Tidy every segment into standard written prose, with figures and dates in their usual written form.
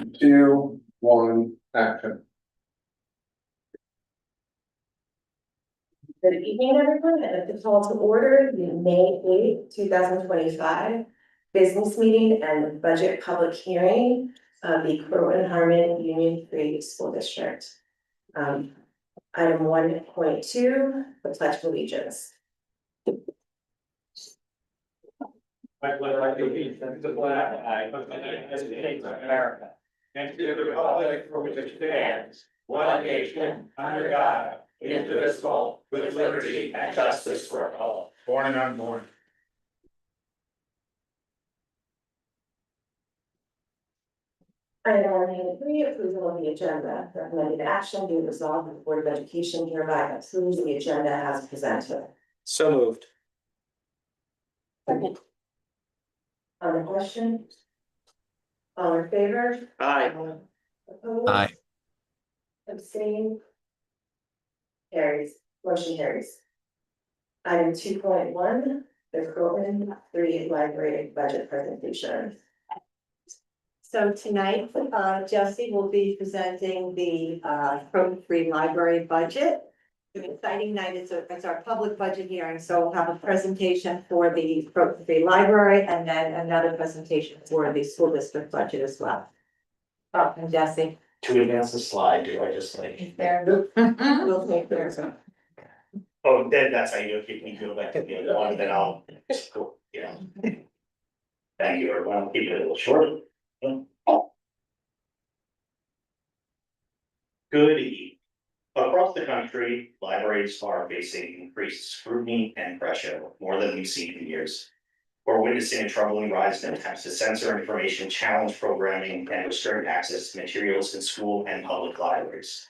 2, 1, action. Good evening, everyone. I'd like to call to order the May 8th, 2025 business meeting and budget public hearing of the Croton Harmon Union Free School District. Item 1.2, the Pledge of Allegiance. I pledge allegiance to the flag of the United States of America, and to the republic for which it stands, one nation, under God, indivisible, with liberty and justice for all. Born and unborn. Item 1.3, approval of the agenda. Recommended action be resolved that the Board of Education hereby approves the agenda as presented. So moved. Second. On the question? All in favor? Aye. Opposed? Aye. Abstain? Carries, motion carries. Item 2.1, the Croton Free Library budget presentation. So tonight, Jesse will be presenting the Croton Free Library budget. It's an exciting night. It's our public budget hearing, so we'll have a presentation for the Croton Free Library and then another presentation for the school district budget as well. Oh, and Jesse. To advance the slide, do I just like? There. We'll take care. Oh, then that's how you keep me go back to the other one, then I'll, yeah. Thank you, everyone. I'll keep it a little short. Good evening. Across the country, libraries are facing increased scrutiny and pressure, more than we've seen in years. We're witnessing a troubling rise in attempts to censor information, challenge programming, and restrict access to materials in school and public libraries.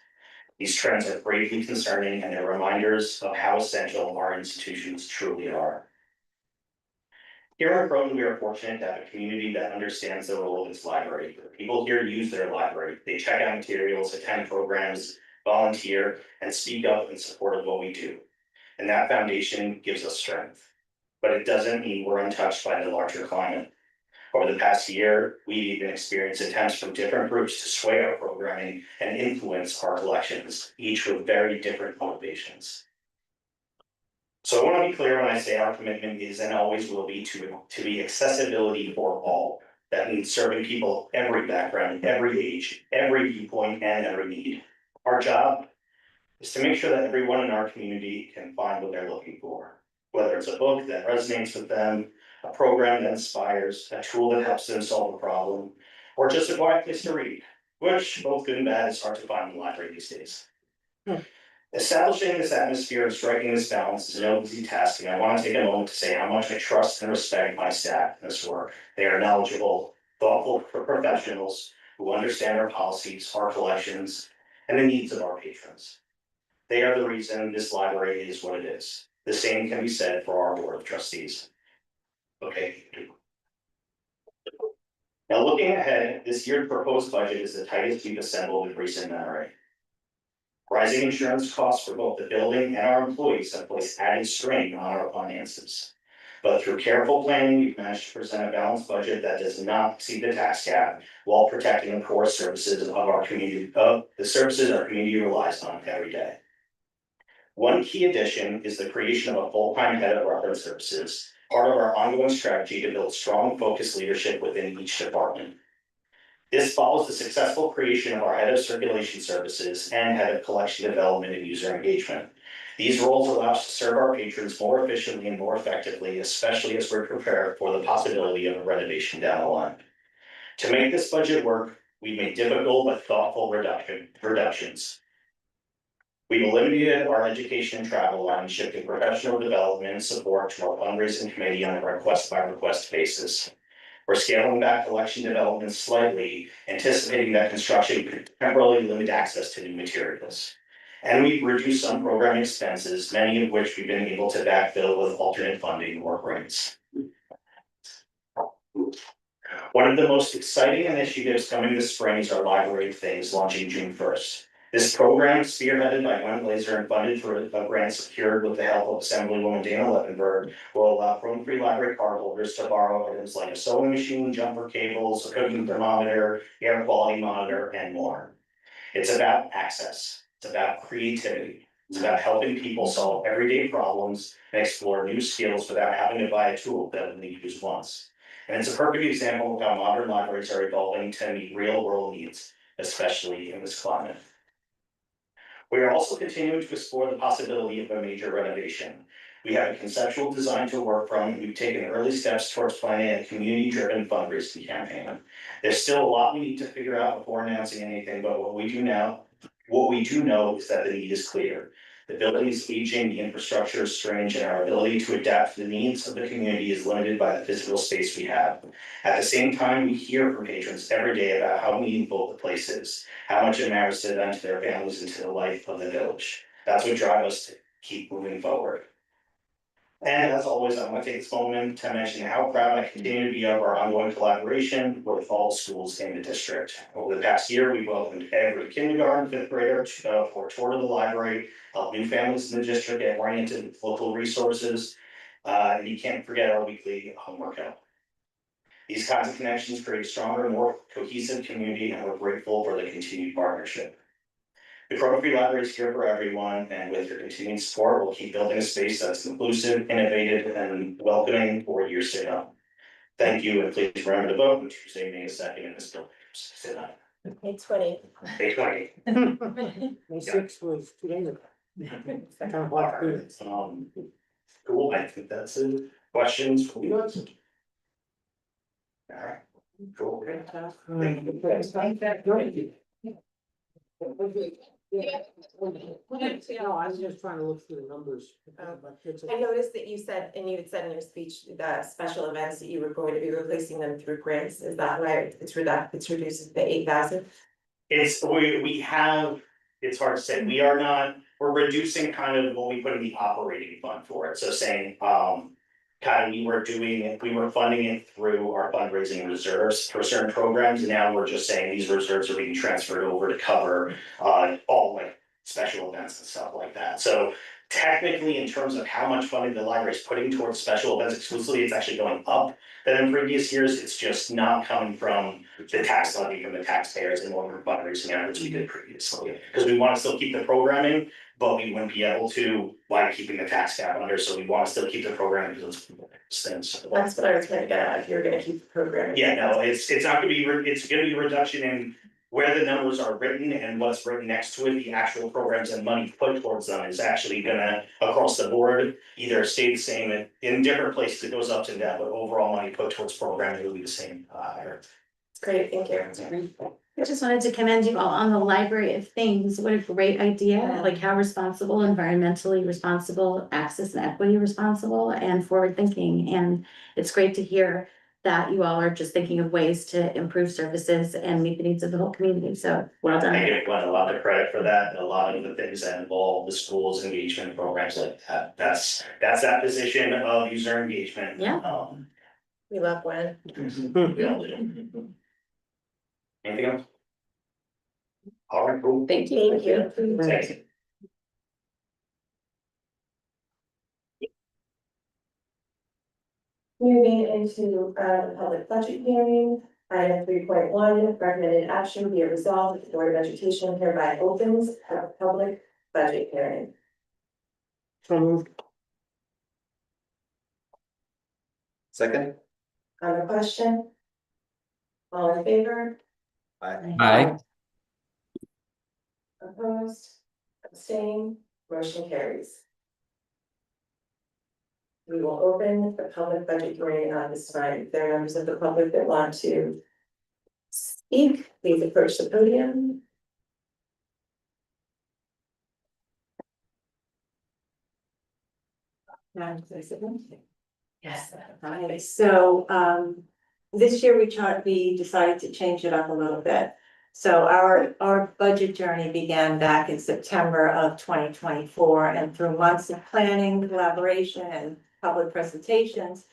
These trends are gravely concerning, and they're reminders of how essential our institutions truly are. Here in Croton, we are fortunate to have a community that understands the role of its library. People here use their library. They check out materials, attend programs, volunteer, and speak up in support of what we do. And that foundation gives us strength. But it doesn't mean we're untouched by the larger climate. Over the past year, we've even experienced attempts from different groups to sway our programming and influence our collections, each with very different motivations. So I want to be clear when I say our commitment is and always will be to be accessibility for all. That means serving people of every background, every age, every viewpoint, and every need. Our job is to make sure that everyone in our community can find what they're looking for. Whether it's a book that resonates with them, a program that inspires, a tool that helps them solve a problem, or just a quiet place to read, which both good and bad is hard to find in the library these days. Establishing this atmosphere and striking this balance is no easy task, and I want to take a moment to say how much I trust and respect my staff in this work. They are knowledgeable, thoughtful professionals who understand our policies, our collections, and the needs of our patrons. They are the reason this library is what it is. The same can be said for our board of trustees. Okay. Now looking ahead, this year's proposed budget is the tightest we've assembled in recent memory. Rising insurance costs for both the building and our employees have placed added strain on our finances. But through careful planning, we've managed to present a balanced budget that does not exceed the tax cap while protecting the core services of our community, the services our community relies on every day. One key addition is the creation of a full-time head of reference services, part of our ongoing strategy to build strong, focused leadership within each department. This follows the successful creation of our head of circulation services and head of collection development and user engagement. These roles allow us to serve our patrons more efficiently and more effectively, especially as we're prepared for the possibility of a renovation down the line. To make this budget work, we've made difficult but thoughtful reductions. We've eliminated our education and travel line, shifting professional development and support to our fundraising committee on a request-by-request basis. We're scaling back collection development slightly, anticipating that construction could temporarily limit access to new materials. And we've reduced some programming expenses, many of which we've been able to backfill with alternate funding or grants. One of the most exciting initiatives coming this spring is our Library of Things launching June 1st. This program, spearheaded by Gwen Blazer and funded through a grant secured with the help of Assemblywoman Dana Levenberg, will allow Free Library cardholders to borrow items like a sewing machine, jumper cables, a cooking thermometer, air quality monitor, and more. It's about access. It's about creativity. It's about helping people solve everyday problems and explore new skills without having to buy a tool that only use once. And it's a perfect example of how modern libraries are evolving to meet real world needs, especially in this climate. We are also continuing to explore the possibility of a major renovation. We have a conceptual design to work from, and we've taken early steps towards planning a community-driven fundraising campaign. There's still a lot we need to figure out before announcing anything, but what we do know is that the need is clear. The building is aging, the infrastructure is strange, and our ability to adapt to the needs of the community is limited by the physical space we have. At the same time, we hear from patrons every day about how meaningful the place is, how much it matters to them, to their families, and to the life of the village. That's what drives us to keep moving forward. And as always, I want to take this moment to mention how proud I continue to be of our ongoing collaboration with all schools in the district. Over the past year, we've welcomed every kindergarten, fifth grader for a tour of the library, helped new families in the district get oriented with local resources, and you can't forget our weekly homework help. These kinds of connections create a stronger, more cohesive community, and we're grateful for the continued partnership. The Free Library is here for everyone, and with your continued support, we'll keep building a space that's inclusive, innovative, and welcoming for years to come. Thank you, and please remember to vote on Tuesday, May 2nd in this building. Sit down. May 20. May 20. May 6th was 2 days ago. Cool, I think that's it. Questions from you guys? All right, cool. No, I was just trying to look through the numbers. I noticed that you said, and you had said in your speech, that special events that you were going to be replacing them through grants, is that right? It's reduces the 8,000? We have, it's hard to say, we're reducing kind of what we put in the operating fund for it, so saying, we were funding it through our fundraising reserves for certain programs, and now we're just saying these reserves are being transferred over to cover, all like special events and stuff like that, so technically, in terms of how much funding the library is putting towards special events exclusively, it's actually going up than in previous years. It's just not coming from the tax levy from the taxpayers and more from fundraising efforts we did previously. Because we want to still keep the programming, but we wouldn't be able to by keeping the tax cap under. So we want to still keep the programming because it's things. That's what I was trying to get at, if you're gonna keep the program. Yeah, no, it's not gonna be, it's gonna be a reduction in where the numbers are written and what's written next to it. The actual programs and money put towards them is actually gonna, across the board, either stay the same in different places. It goes up and down, but overall money put towards programming will be the same. Great, thank you. I just wanted to commend you all on the Library of Things. What a great idea, like how responsible, environmentally responsible, access and equity responsible, and forward thinking. And it's great to hear that you all are just thinking of ways to improve services and meet the needs of the whole community. So well done. I give Gwen a lot of credit for that. A lot of the things that involve the schools engagement programs like that. That's that position of user engagement. Yeah. We love Gwen. We all do. Anything else? All right, cool. Thank you. Thank you. Thanks. Moving into the public budget hearing, item 3.1, recommended action be it resolved that the Board of Education hereby opens a public budget hearing. So moved. Second? On the question? All in favor? Aye. Opposed? Abstained? Motion carries. We will open the public budget hearing on this time. If there are members of the public that want to speak, please approach the podium. Yes. Okay, so this year we decided to change it up a little bit. So our budget journey began back in September of 2024, and through months of planning, collaboration, and public presentations,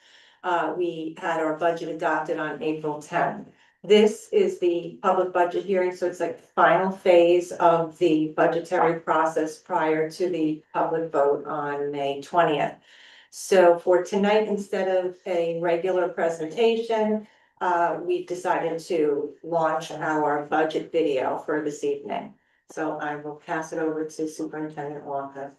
we had our budget adopted on April 10th. This is the public budget hearing, so it's like the final phase of the budgetary process prior to the public vote on May 20th. So for tonight, instead of a regular presentation, we've decided to launch our budget video for this evening. So I will pass it over to Superintendent Walker.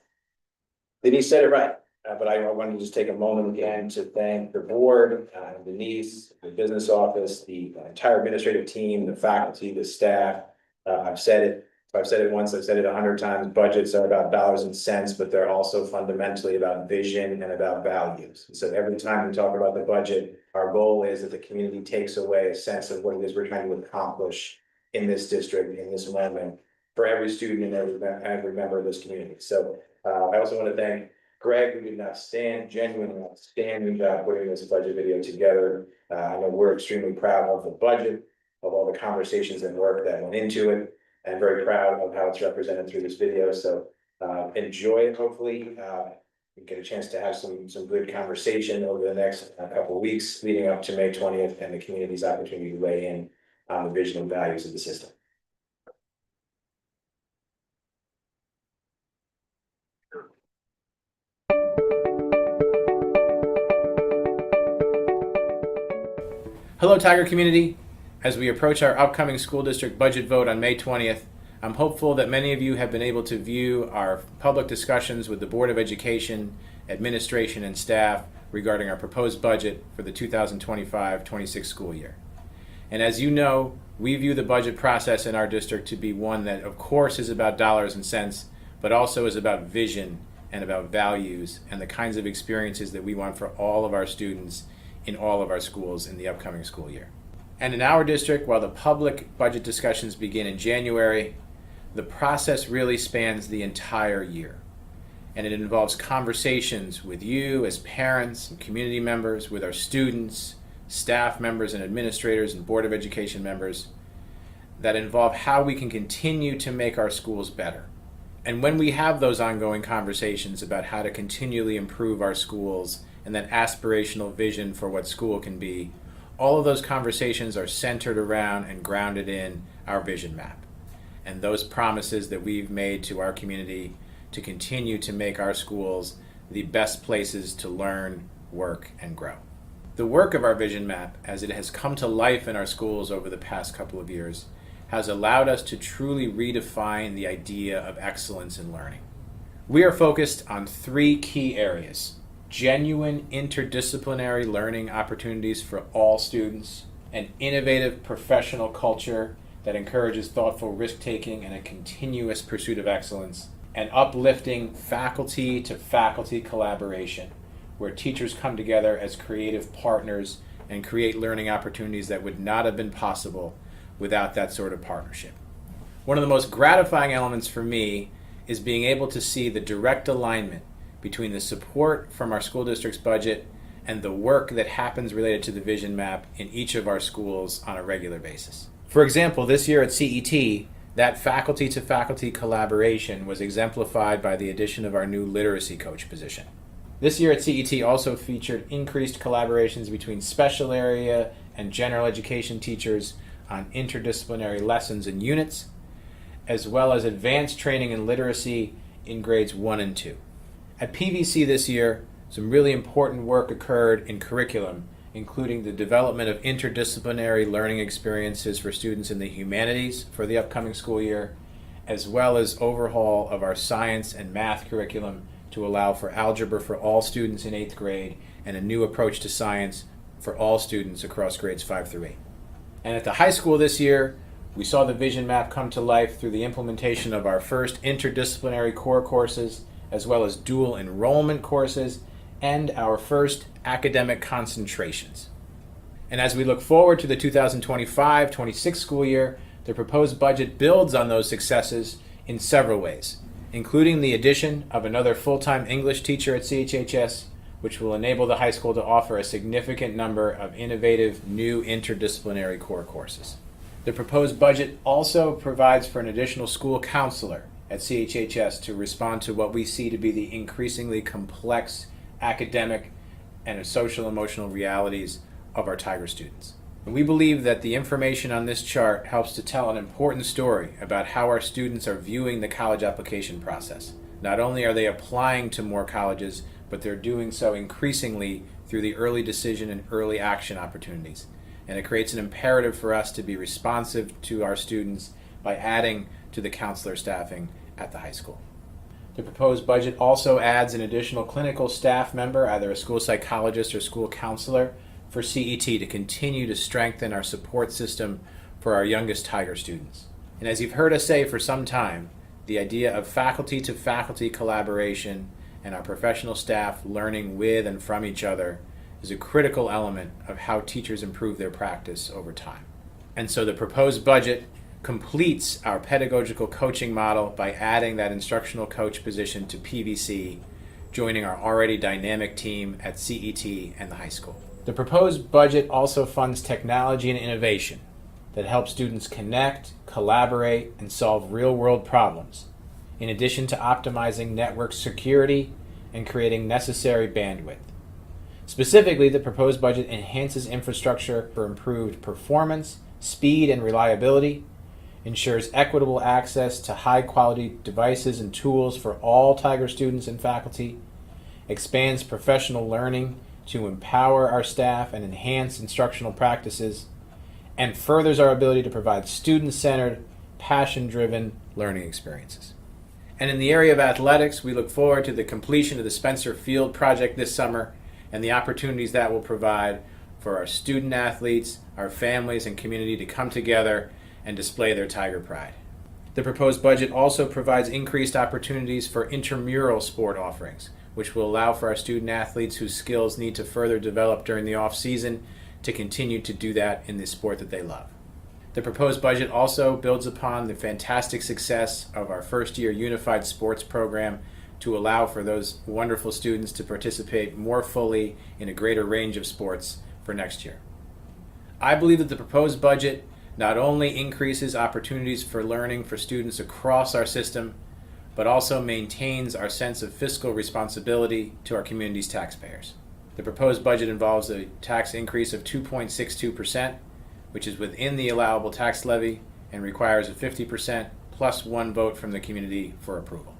Denise said it right, but I want to just take a moment again to thank the board, Denise, the business office, the entire administrative team, the faculty, the staff. I've said it, if I've said it once, I've said it 100 times, budgets are about dollars and cents, but they're also fundamentally about vision and about values. So every time we talk about the budget, our goal is that the community takes away a sense of what it is we're trying to accomplish in this district, in this moment, for every student and every member of this community. So I also want to thank Greg, who did genuinely outstanding job putting this budget video together. I know we're extremely proud of the budget, of all the conversations and work that went into it, and very proud of how it's represented through this video. So enjoy it, hopefully. You get a chance to have some good conversation over the next couple of weeks leading up to May 20th and the community's opportunity to weigh in on the vision and values of the system. Hello, Tiger community. As we approach our upcoming school district budget vote on May 20th, I'm hopeful that many of you have been able to view our public discussions with the Board of Education, administration, and staff regarding our proposed budget for the 2025-26 school year. And as you know, we view the budget process in our district to be one that, of course, is about dollars and cents, but also is about vision and about values and the kinds of experiences that we want for all of our students in all of our schools in the upcoming school year. And in our district, while the public budget discussions begin in January, the process really spans the entire year. And it involves conversations with you as parents and community members, with our students, staff members and administrators and Board of Education members, that involve how we can continue to make our schools better. And when we have those ongoing conversations about how to continually improve our schools and that aspirational vision for what school can be, all of those conversations are centered around and grounded in our vision map and those promises that we've made to our community to continue to make our schools the best places to learn, work, and grow. The work of our vision map, as it has come to life in our schools over the past couple of years, has allowed us to truly redefine the idea of excellence in learning. We are focused on 3 key areas: genuine interdisciplinary learning opportunities for all students, an innovative professional culture that encourages thoughtful risk-taking and a continuous pursuit of excellence, and uplifting faculty-to-faculty collaboration, where teachers come together as creative partners and create learning opportunities that would not have been possible without that sort of partnership. One of the most gratifying elements for me is being able to see the direct alignment between the support from our school district's budget and the work that happens related to the vision map in each of our schools on a regular basis. For example, this year at CET, that faculty-to-faculty collaboration was exemplified by the addition of our new literacy coach position. This year at CET also featured increased collaborations between special area and general education teachers on interdisciplinary lessons and units, as well as advanced training in literacy in grades 1 and 2. At PVC this year, some really important work occurred in curriculum, including the development of interdisciplinary learning experiences for students in the humanities for the upcoming school year, as well as overhaul of our science and math curriculum to allow for algebra for all students in 8th grade and a new approach to science for all students across grades 5 through 8. And at the high school this year, we saw the vision map come to life through the implementation of our first interdisciplinary core courses, as well as dual enrollment courses, and our first academic concentrations. And as we look forward to the 2025-26 school year, the proposed budget builds on those successes in several ways, including the addition of another full-time English teacher at CHHS, which will enable the high school to offer a significant number of innovative new interdisciplinary core courses. The proposed budget also provides for an additional school counselor at CHHS to respond to what we see to be the increasingly complex academic and social emotional realities of our Tiger students. And we believe that the information on this chart helps to tell an important story about how our students are viewing the college application process. Not only are they applying to more colleges, but they're doing so increasingly through the early decision and early action opportunities. And it creates an imperative for us to be responsive to our students by adding to the counselor staffing at the high school. The proposed budget also adds an additional clinical staff member, either a school psychologist or school counselor, for CET to continue to strengthen our support system for our youngest Tiger students. And as you've heard us say for some time, the idea of faculty to faculty collaboration and our professional staff learning with and from each other is a critical element of how teachers improve their practice over time. And so the proposed budget completes our pedagogical coaching model by adding that instructional coach position to PVC, joining our already dynamic team at CET and the high school. The proposed budget also funds technology and innovation that helps students connect, collaborate, and solve real-world problems, in addition to optimizing network security and creating necessary bandwidth. Specifically, the proposed budget enhances infrastructure for improved performance, speed, and reliability, ensures equitable access to high-quality devices and tools for all Tiger students and faculty, expands professional learning to empower our staff and enhance instructional practices, and furthers our ability to provide student-centered, passion-driven learning experiences. And in the area of athletics, we look forward to the completion of the Spencer Field project this summer and the opportunities that will provide for our student athletes, our families, and community to come together and display their Tiger pride. The proposed budget also provides increased opportunities for intramural sport offerings, which will allow for our student athletes whose skills need to further develop during the off-season to continue to do that in the sport that they love. The proposed budget also builds upon the fantastic success of our first-year unified sports program to allow for those wonderful students to participate more fully in a greater range of sports for next year. I believe that the proposed budget not only increases opportunities for learning for students across our system, but also maintains our sense of fiscal responsibility to our community's taxpayers. The proposed budget involves a tax increase of 2.62%, which is within the allowable tax levy and requires a 50% plus one vote from the community for approval.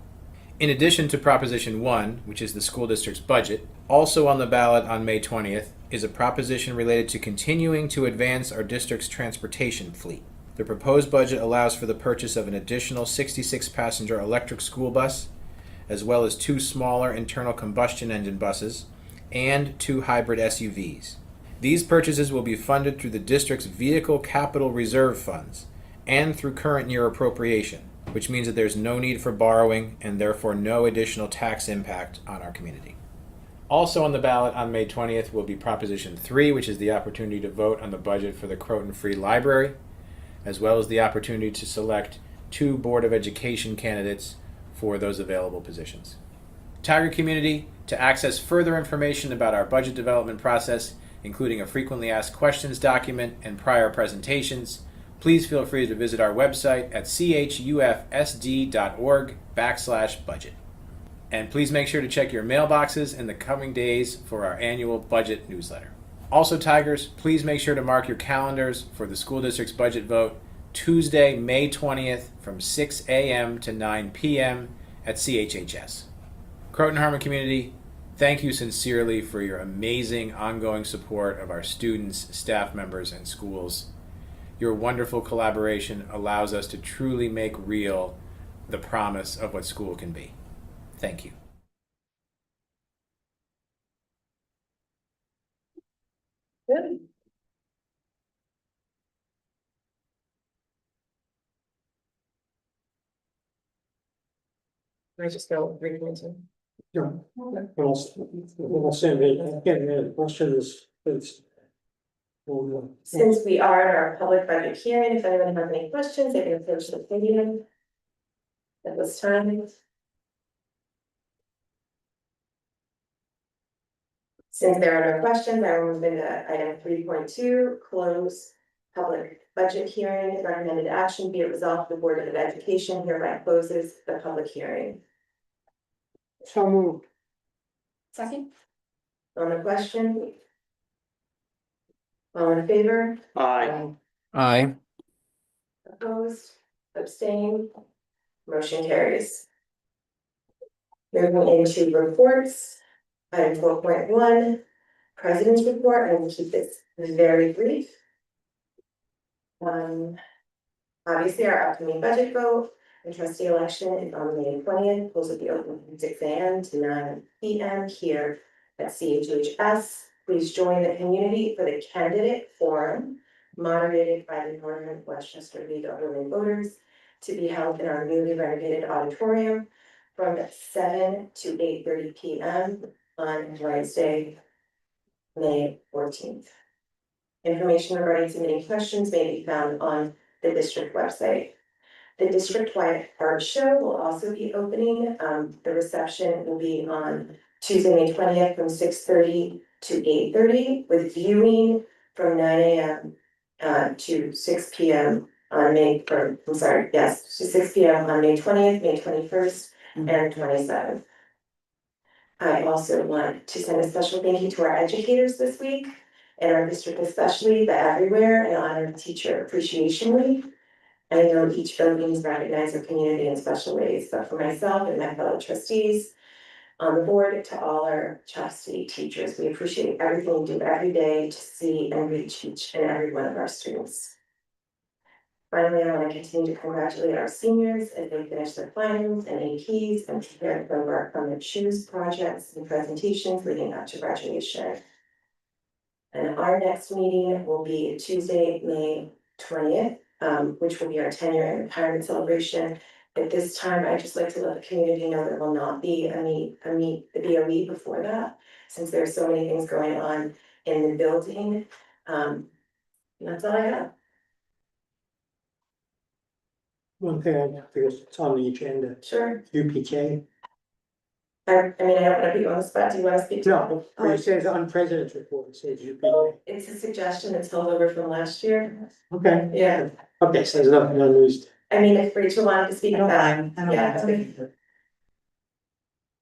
In addition to Proposition 1, which is the school district's budget, also on the ballot on May 20th is a proposition related to continuing to advance our district's transportation fleet. The proposed budget allows for the purchase of an additional 66-passenger electric school bus, as well as 2 smaller internal combustion engine buses and 2 hybrid SUVs. These purchases will be funded through the district's vehicle capital reserve funds and through current year appropriation, which means that there's no need for borrowing and therefore no additional tax impact on our community. Also on the ballot on May 20th will be Proposition 3, which is the opportunity to vote on the budget for the Croton Free Library, as well as the opportunity to select 2 Board of Education candidates for those available positions. Tiger community, to access further information about our budget development process, including a frequently asked questions document and prior presentations, please feel free to visit our website at chufsd.org/budget. And please make sure to check your mailboxes in the coming days for our annual budget newsletter. Also, Tigers, please make sure to mark your calendars for the school district's budget vote Tuesday, May 20th from 6 a.m. to 9 p.m. at CHHS. Croton Harmon community, thank you sincerely for your amazing ongoing support of our students, staff members, and schools. Your wonderful collaboration allows us to truly make real the promise of what school can be. Thank you. Good. Can I just go read into? Yeah. Well, send it, again, the question is. Since we are in our public budget hearing, if anyone has any questions, they can approach the podium at this time. Since there are no questions, I will move into item 3.2, close public budget hearing. Recommended action be it resolved the Board of Education hereby closes the public hearing. So moved. Second? On the question, All in favor? Aye. Aye. Opposed, abstained, motion carries. Moving into reports, item 4.1, President's report, I will keep this very brief. Obviously, our upcoming budget vote and trustee election is on May 20th, polls will be open from 6 a.m. to 9 p.m. here at CHUFSD. Please join the community for the candidate forum moderated by the Northern Westchester League of Women Voters to be held in our newly renovated auditorium from 7 to 8:30 p.m. on Wednesday, May 14th. Information regarding submitting questions may be found on the district website. The district-wide art show will also be opening. The reception will be on Tuesday, May 20th from 6:30 to 8:30 with viewing from 9 a.m. To 6 p.m. on May, or I'm sorry, yes, to 6 p.m. on May 20th, May 21st, and 27th. I also want to send a special thank you to our educators this week, and our district especially, but everywhere, in honor of Teacher Appreciation Week. I know each buildings recognize our community in special ways, but for myself and my fellow trustees on the board, to all our CHUFSD teachers, we appreciate everything you do every day to see and reach each and every one of our students. Finally, I want to continue to congratulate our seniors as they finish their finals and APs and prepare for our upcoming choose projects and presentations leading up to graduation. And our next meeting will be Tuesday, May 20th, which will be our 10-year and retirement celebration. At this time, I'd just like to let the community know there will not be the BOE before that, since there's so many things going on in the building. And that's all I have. One thing I forget, it's on the agenda, Sure. UPK. I mean, I don't want to put you on the spot. Do you want to speak to that? No, but it says on President's report, it says UPK. It's a suggestion that's held over from last year. Okay. Yeah, Okay, so there's nothing unused. I mean, if Rachel wanted to speak to that. Yeah.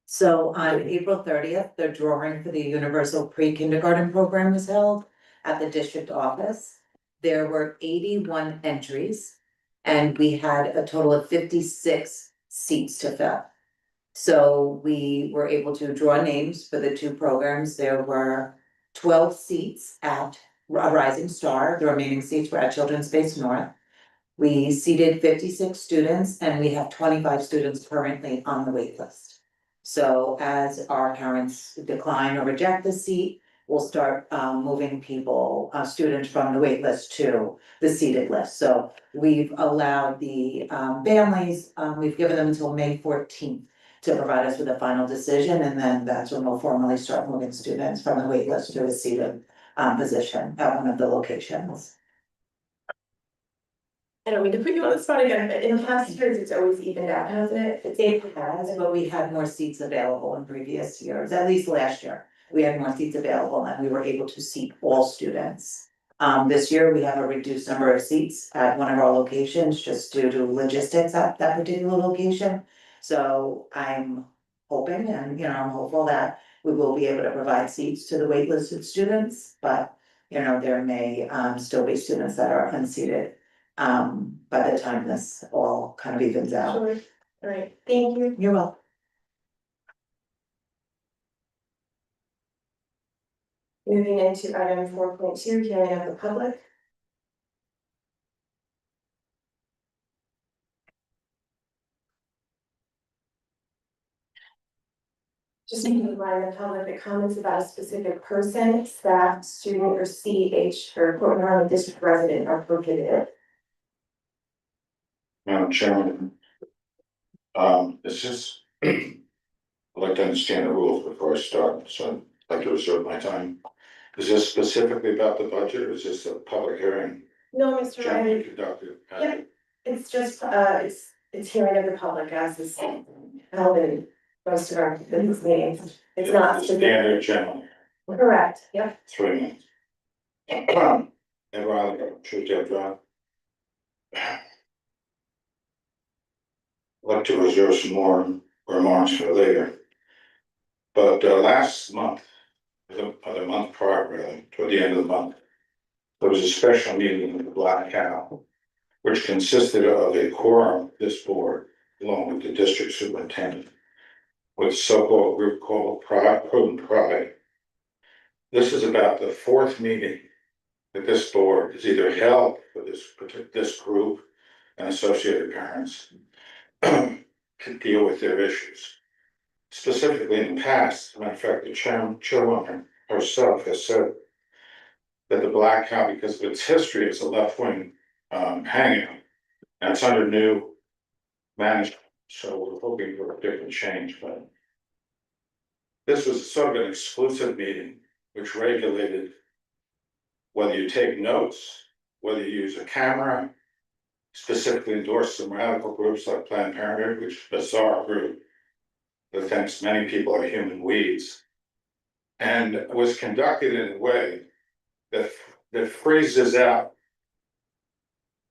So on April 30th, the drawing for the Universal Pre-Kindergarten Program was held at the district office. There were 81 entries and we had a total of 56 seats to fill. So we were able to draw names for the two programs. There were 12 seats at Rising Star. The remaining seats were at Children's Space North. We seated 56 students and we have 25 students currently on the wait list. So as our parents decline or reject the seat, we'll start moving people, students from the wait list to the seated list. So we've allowed the families, we've given them until May 14th to provide us with a final decision, and then that's when we'll formally start moving students from the wait list to a seated position at one of the locations. I don't mean to put you on the spot again, but in past years, it's always evened out, hasn't it? It has, but we had more seats available in previous years, at least last year. We had more seats available and we were able to seat all students. This year, we have a reduced number of seats at one of our locations just due to logistics at that particular location. So I'm hoping and, I'm hopeful that we will be able to provide seats to the waitlisted students, but, there may still be students that are unseated. By the time this all kind of evens out. Sure, all right, thank you. You're welcome. Moving into item 4.2, hearing of the public. Just to remind the public that comments about a specific person, staff, student, or CH or Portland Harmon District resident are prohibited. Madam Chairman. It's just, I'd like to understand the rules before I start, so I'd like to reserve my time. Is this specifically about the budget, or is this a public hearing No, Mr. generally Ryan, conducted? Yeah. It's just, it's hearing of the public as is held in most of our business meetings. It's not The specific. standard general, Correct, yep. 3 minutes. And Riley, Truesdale Drive. I'd like to reserve some more remarks for later. But last month, or the month prior, really, toward the end of the month, there was a special meeting of the Black Cow, which consisted of a quorum of this board, along with the district superintendent, with a so-called group called Pride. This is about the fourth meeting that this board has either held for this group and associated parents to deal with their issues. Specifically in the past, as a matter of fact, the chairwoman herself has said that the Black Cow, because of its history as a left-wing hangout, and it's under new management, so we're hoping for a different change, but this was sort of an exclusive meeting which regulated whether you take notes, whether you use a camera, specifically endorsed some radical groups like Planned Parenthood, which is a bizarre group that thinks many people are human weeds, and was conducted in a way that freezes out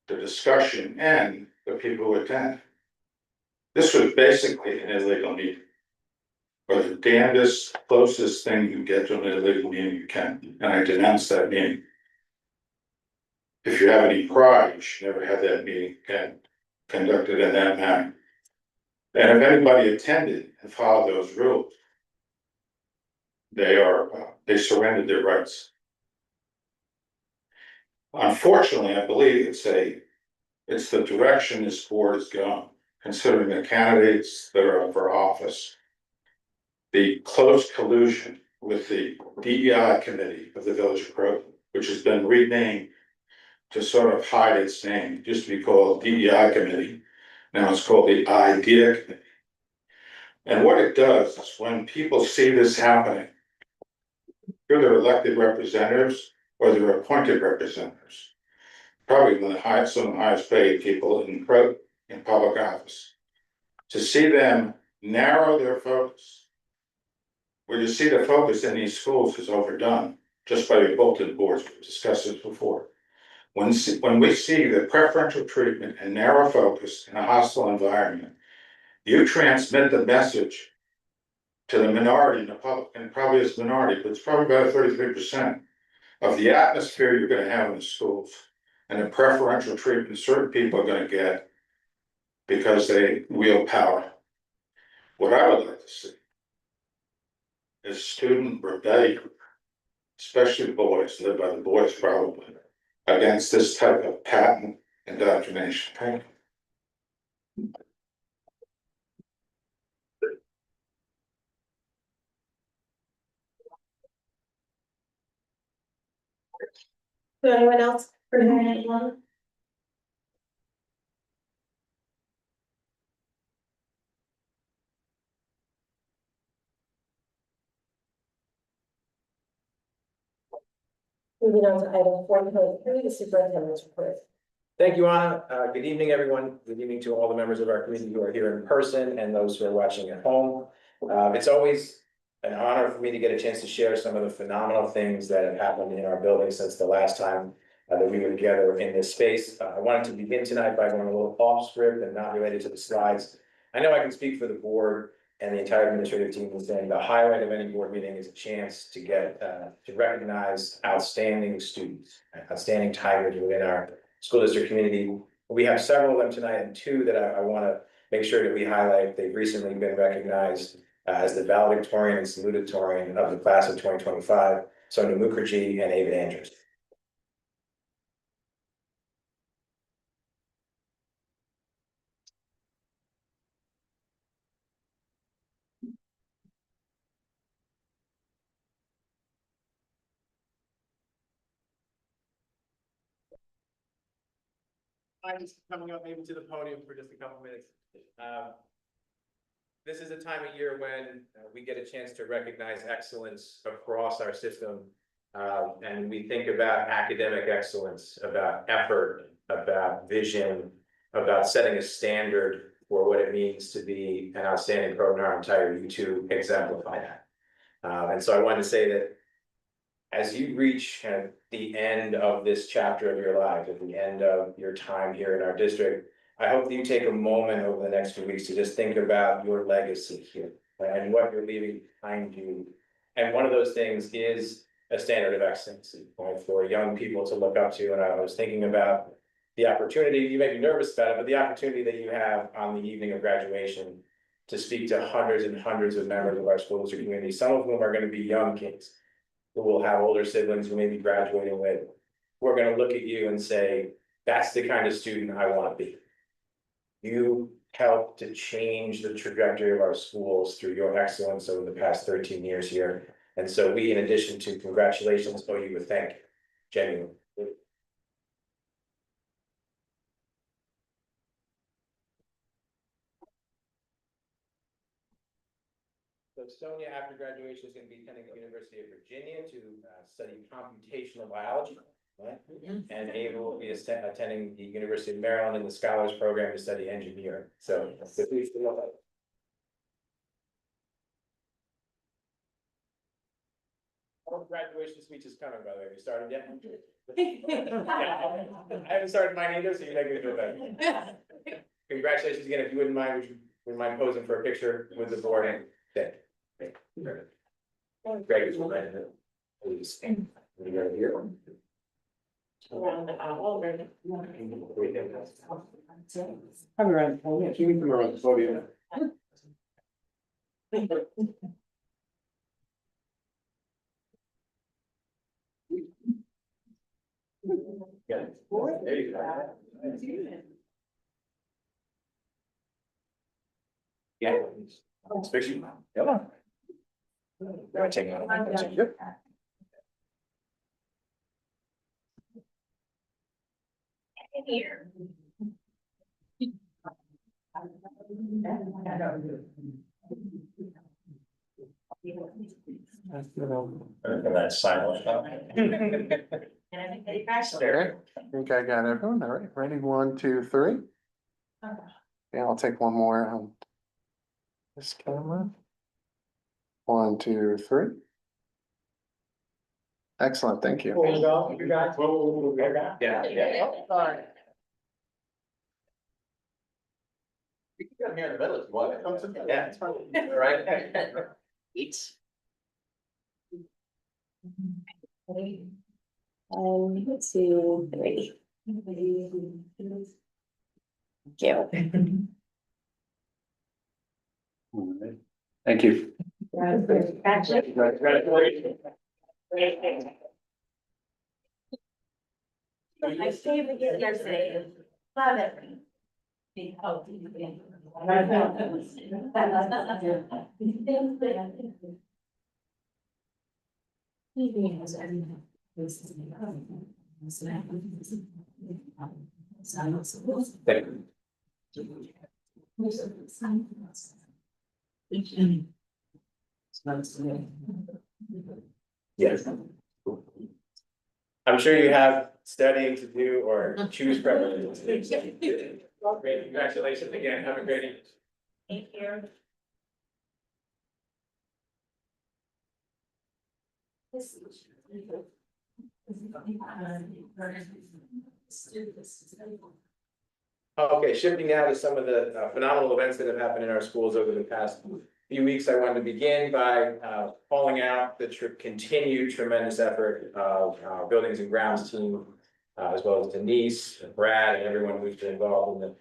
the discussion and the people who attend. This was basically an illegal meeting, or the damnedest, closest thing you get to an illegal meeting you can, and I denounce that meeting. If you have any pride, you should never have that meeting again, conducted in that manner. And if anybody attended and followed those rules, they surrendered their rights. Unfortunately, I believe it's the direction this board is going, considering the candidates that are up for office. The close collusion with the DEI committee of the Village of Croton, which has been renamed to sort of hide its name. It used to be called DEI committee. Now it's called the IDEA committee. And what it does is when people see this happening, they're their elected representatives or their appointed representatives, probably some of the highest paid people in public office, to see them narrow their focus. Where you see the focus in these schools is overdone just by your bulletin boards. We've discussed this before. When we see the preferential treatment and narrow focus in a hostile environment, you transmit the message to the minority in the public, and probably it's minority, but it's probably about 33% of the atmosphere you're going to have in the schools, and the preferential treatment certain people are going to get because they wield power. What I would like to see is student rebellion, especially boys, led by the boys probably, against this type of patent indoctrination. Thank you. So anyone else for anyone? Moving on to item 4.3, the superintendent's report. Thank you, Anna. Good evening, everyone. Good evening to all the members of our community who are here in person and those who are watching at home. It's always an honor for me to get a chance to share some of the phenomenal things that have happened in our building since the last time that we were together in this space. I wanted to begin tonight by going a little off script and not related to the slides. I know I can speak for the board and the entire administrative team in saying the highlight of any board meeting is a chance to get to recognize outstanding students, outstanding tigers within our school district community. We have several of them tonight, and two that I want to make sure that we highlight. They've recently been recognized as the valedictorian and salutatorian of the class of 2025, Sonia Mukherjee and Ava Andrews. I'm just coming up maybe to the podium for just a couple minutes. This is a time of year when we get a chance to recognize excellence across our system. And we think about academic excellence, about effort, about vision, about setting a standard for what it means to be an outstanding program in our entire U2 exemplify that. And so I wanted to say that as you reach kind of the end of this chapter of your life, at the end of your time here in our district, I hope that you take a moment over the next few weeks to just think about your legacy here and what you're leaving behind you. And one of those things is a standard of excellence, right, for young people to look up to. And I was thinking about the opportunity, you may be nervous about it, but the opportunity that you have on the evening of graduation to speak to hundreds and hundreds of members of our school district community, some of whom are going to be young kids who will have older siblings who may be graduating with. We're going to look at you and say, that's the kind of student I want to be. You helped to change the trajectory of our schools through your excellence over the past 13 years here. And so we, in addition to congratulations, owe you a thank you, genuinely. So Sonia, after graduation, is going to be attending the University of Virginia to study computational biology. Right? And Ava will be attending the University of Maryland in the Scholars Program to study engineering. So please do that. Graduation speech is coming, by the way. Have you started yet? I haven't started mine either, so you make me feel better. Congratulations again. If you wouldn't mind posing for a picture with the board and thank you. Greg is reminded it. Please. We go here. Around the owl, right? I'm around, yeah, you can come around the podium. Yeah. There you go. Yeah. It's fixing. Come on. Go take it. Here. That's silent. Okay, I think I got everyone, all right, ready, 1, 2, 3. Yeah, I'll take one more on this camera. 1, 2, 3. Excellent, thank you. Yeah. Sorry. You can come here in the middle if you want. Yeah, it's fine. All right. Each. 2, 3. Thank you. I saved it yesterday. Love it. Thank you. Yes. I'm sure you have studying to do or choose preferences. Great, congratulations again. Have a great evening. Thank you. Okay, shifting now to some of the phenomenal events that have happened in our schools over the past few weeks. I wanted to begin by calling out the continued tremendous effort of our buildings and grounds team, as well as Denise, and Brad, and everyone who's been involved in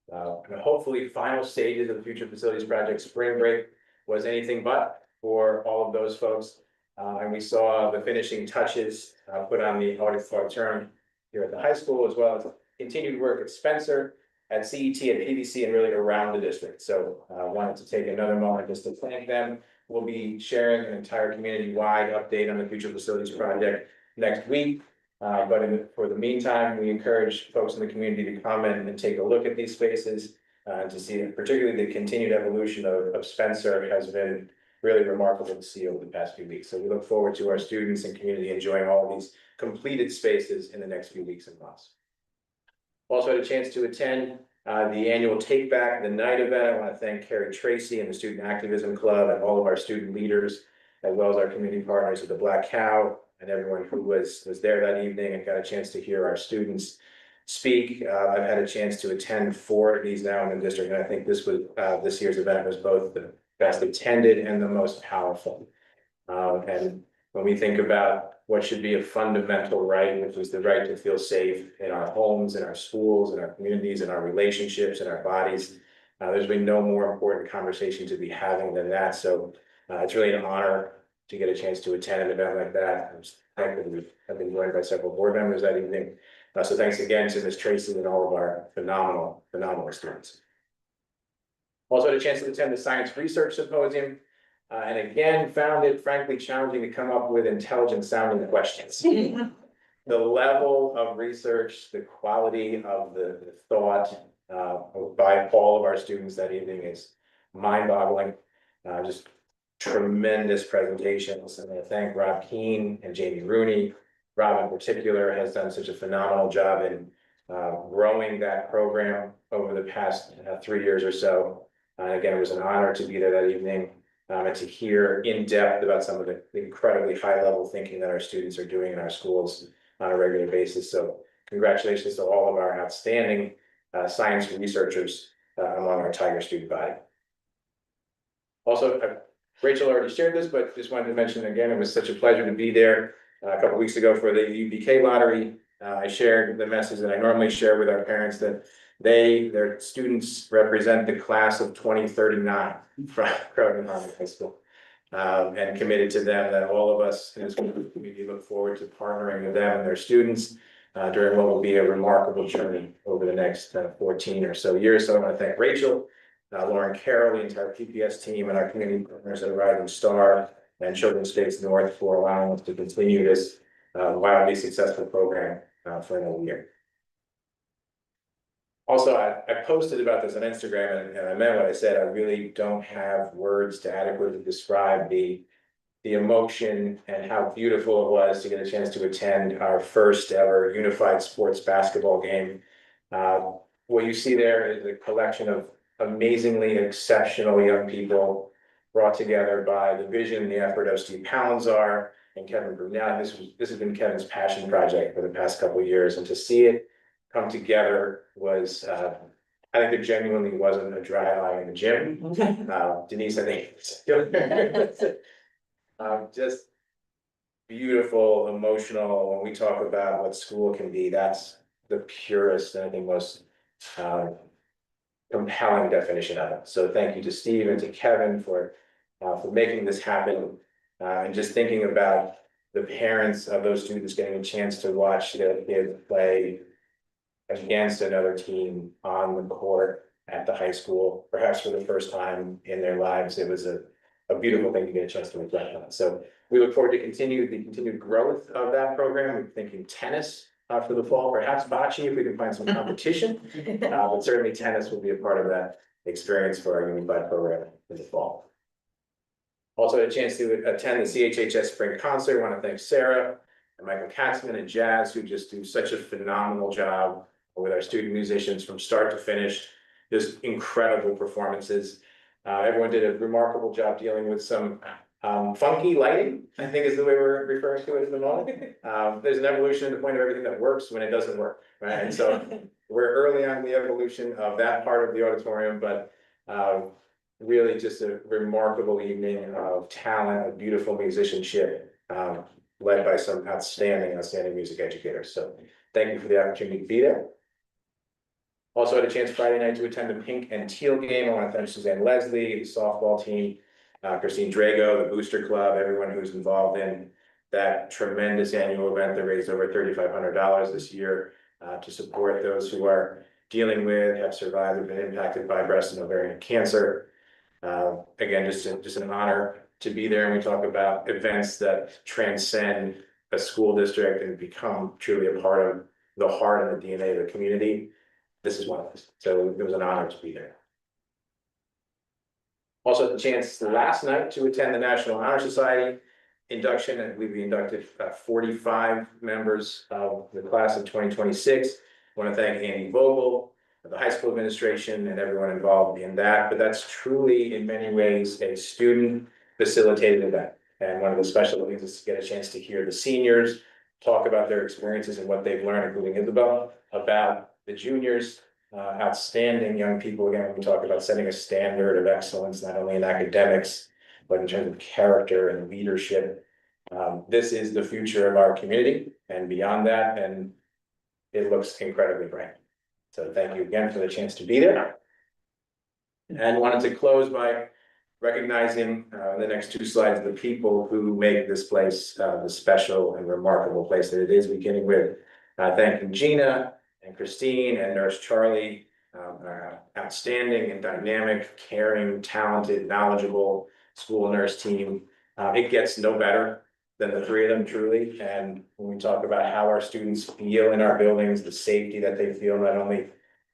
the hopefully final stages of the future facilities project. Spring break was anything but for all of those folks. And we saw the finishing touches put on the auditorium here at the high school, as well as continued work at Spencer, at CET, at PVC, and really around the district. So I wanted to take another moment just to thank them. We'll be sharing an entire community-wide update on the future facilities project next week. But for the meantime, we encourage folks in the community to come in and take a look at these spaces, to see particularly the continued evolution of Spencer has been really remarkable to see over the past few weeks. So we look forward to our students and community enjoying all of these completed spaces in the next few weeks and months. Also had a chance to attend the annual Take Back the Night event. I want to thank Carrie Tracy and the Student Activism Club and all of our student leaders, as well as our community partners at the Black Cow and everyone who was there that evening and got a chance to hear our students speak. I've had a chance to attend 4 of these now in the district, and I think this year's event was both the best attended and the most powerful. And when we think about what should be a fundamental right, which was the right to feel safe in our homes, in our schools, in our communities, in our relationships, in our bodies. There's been no more important conversation to be having than that. So it's really an honor to get a chance to attend an event like that. I'm thankful I've been joined by several board members that evening. So thanks again to Ms. Tracy and all of our phenomenal students. Also had a chance to attend the Science Research Symposium, and again, found it frankly challenging to come up with intelligent sounding questions. The level of research, the quality of the thought by all of our students that evening is mind-boggling. Just tremendous presentations, and I thank Rob Keane and Jamie Rooney. Rob in particular has done such a phenomenal job in growing that program over the past 3 years or so. Again, it was an honor to be there that evening and to hear in depth about some of the incredibly high level thinking that our students are doing in our schools on a regular basis. So congratulations to all of our outstanding science researchers among our Tiger student body. Also, Rachel already shared this, but just wanted to mention again, it was such a pleasure to be there a couple weeks ago for the UBK lottery. I shared the message that I normally share with our parents, that their students represent the class of 2039 from Croton Harmon High School. And committed to them that all of us in this community look forward to partnering with them and their students during what will be a remarkable journey over the next 14 or so years. So I want to thank Rachel, Lauren Carroll, the entire PPS team, and our community partners at Rising Star and Children's States North for allowing us to continue this wildly successful program for another year. Also, I posted about this on Instagram, and I meant what I said. I really don't have words to adequately describe the emotion and how beautiful it was to get a chance to attend our first ever unified sports basketball game. What you see there is a collection of amazingly exceptional young people brought together by the vision and the effort of Steve Palanzar and Kevin Brunel. This has been Kevin's passion project for the past couple of years, and to see it come together was, I think there genuinely wasn't a dry eye in the gym. Denise, I think, just beautiful, emotional. When we talk about what school can be, that's the purest and I think most compelling definition of it. So thank you to Steve and to Kevin for making this happen, and just thinking about the parents of those students getting a chance to watch their kids play against another team on the court at the high school, perhaps for the first time in their lives. It was a beautiful thing to get a chance to reflect on. So we look forward to the continued growth of that program. We're thinking tennis for the fall, perhaps bocce if we can find some competition, but certainly tennis will be a part of that experience for our unified program in the fall. Also had a chance to attend the CHHS Spring Concert. I want to thank Sarah and Michael Katzman and Jazz, who just do such a phenomenal job with our student musicians from start to finish. Just incredible performances. Everyone did a remarkable job dealing with some funky lighting, I think is the way we're referring to it at the moment. There's an evolution to the point of everything that works when it doesn't work, right? And so we're early on in the evolution of that part of the auditorium, but really just a remarkable evening of talent, of beautiful musicianship, led by some outstanding music educators. So thank you for the opportunity to be there. Also had a chance Friday night to attend the pink and teal game. I want to thank Suzanne Leslie, the softball team, Christine Drago, the Booster Club, everyone who's involved in that tremendous annual event that raised over $3,500 this year to support those who are dealing with, have survived, or been impacted by breast and ovarian cancer. Again, just an honor to be there, and we talk about events that transcend a school district and become truly a part of the heart and the DNA of the community. This is one of those, so it was an honor to be there. Also had the chance last night to attend the National Honor Society induction. I believe we inducted 45 members of the class of 2026. I want to thank Andy Vogel, the high school administration, and everyone involved in that. But that's truly, in many ways, a student facilitated event. And one of the special things is to get a chance to hear the seniors talk about their experiences and what they've learned, including Isabel, about the juniors, outstanding young people. Again, when we talk about setting a standard of excellence, not only in academics, but in terms of character and leadership. This is the future of our community and beyond that, and it looks incredibly bright. So thank you again for the chance to be there. And wanted to close by recognizing the next two slides, the people who make this place the special and remarkable place that it is, beginning with thanking Gina and Christine and Nurse Charlie, our outstanding and dynamic, caring, talented, knowledgeable school nurse team. It gets no better than the three of them truly. And when we talk about how our students feel in our buildings, the safety that they feel, not only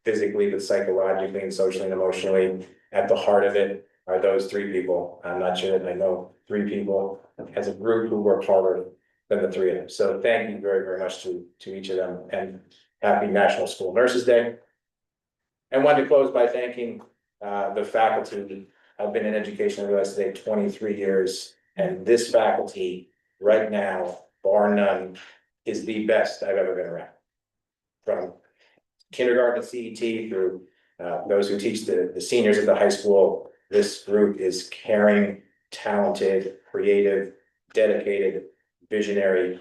physically, but psychologically and socially and emotionally, at the heart of it are those three people. I'm not sure that I know three people as a group who work harder than the three of them. So thank you very, very much to each of them, and happy National School Nurses Day. And wanted to close by thanking the faculty. I've been in education, I realize today, 23 years, and this faculty right now, bar none, is the best I've ever been around. From kindergarten to CET through those who teach the seniors at the high school, this group is caring, talented, creative, dedicated, visionary,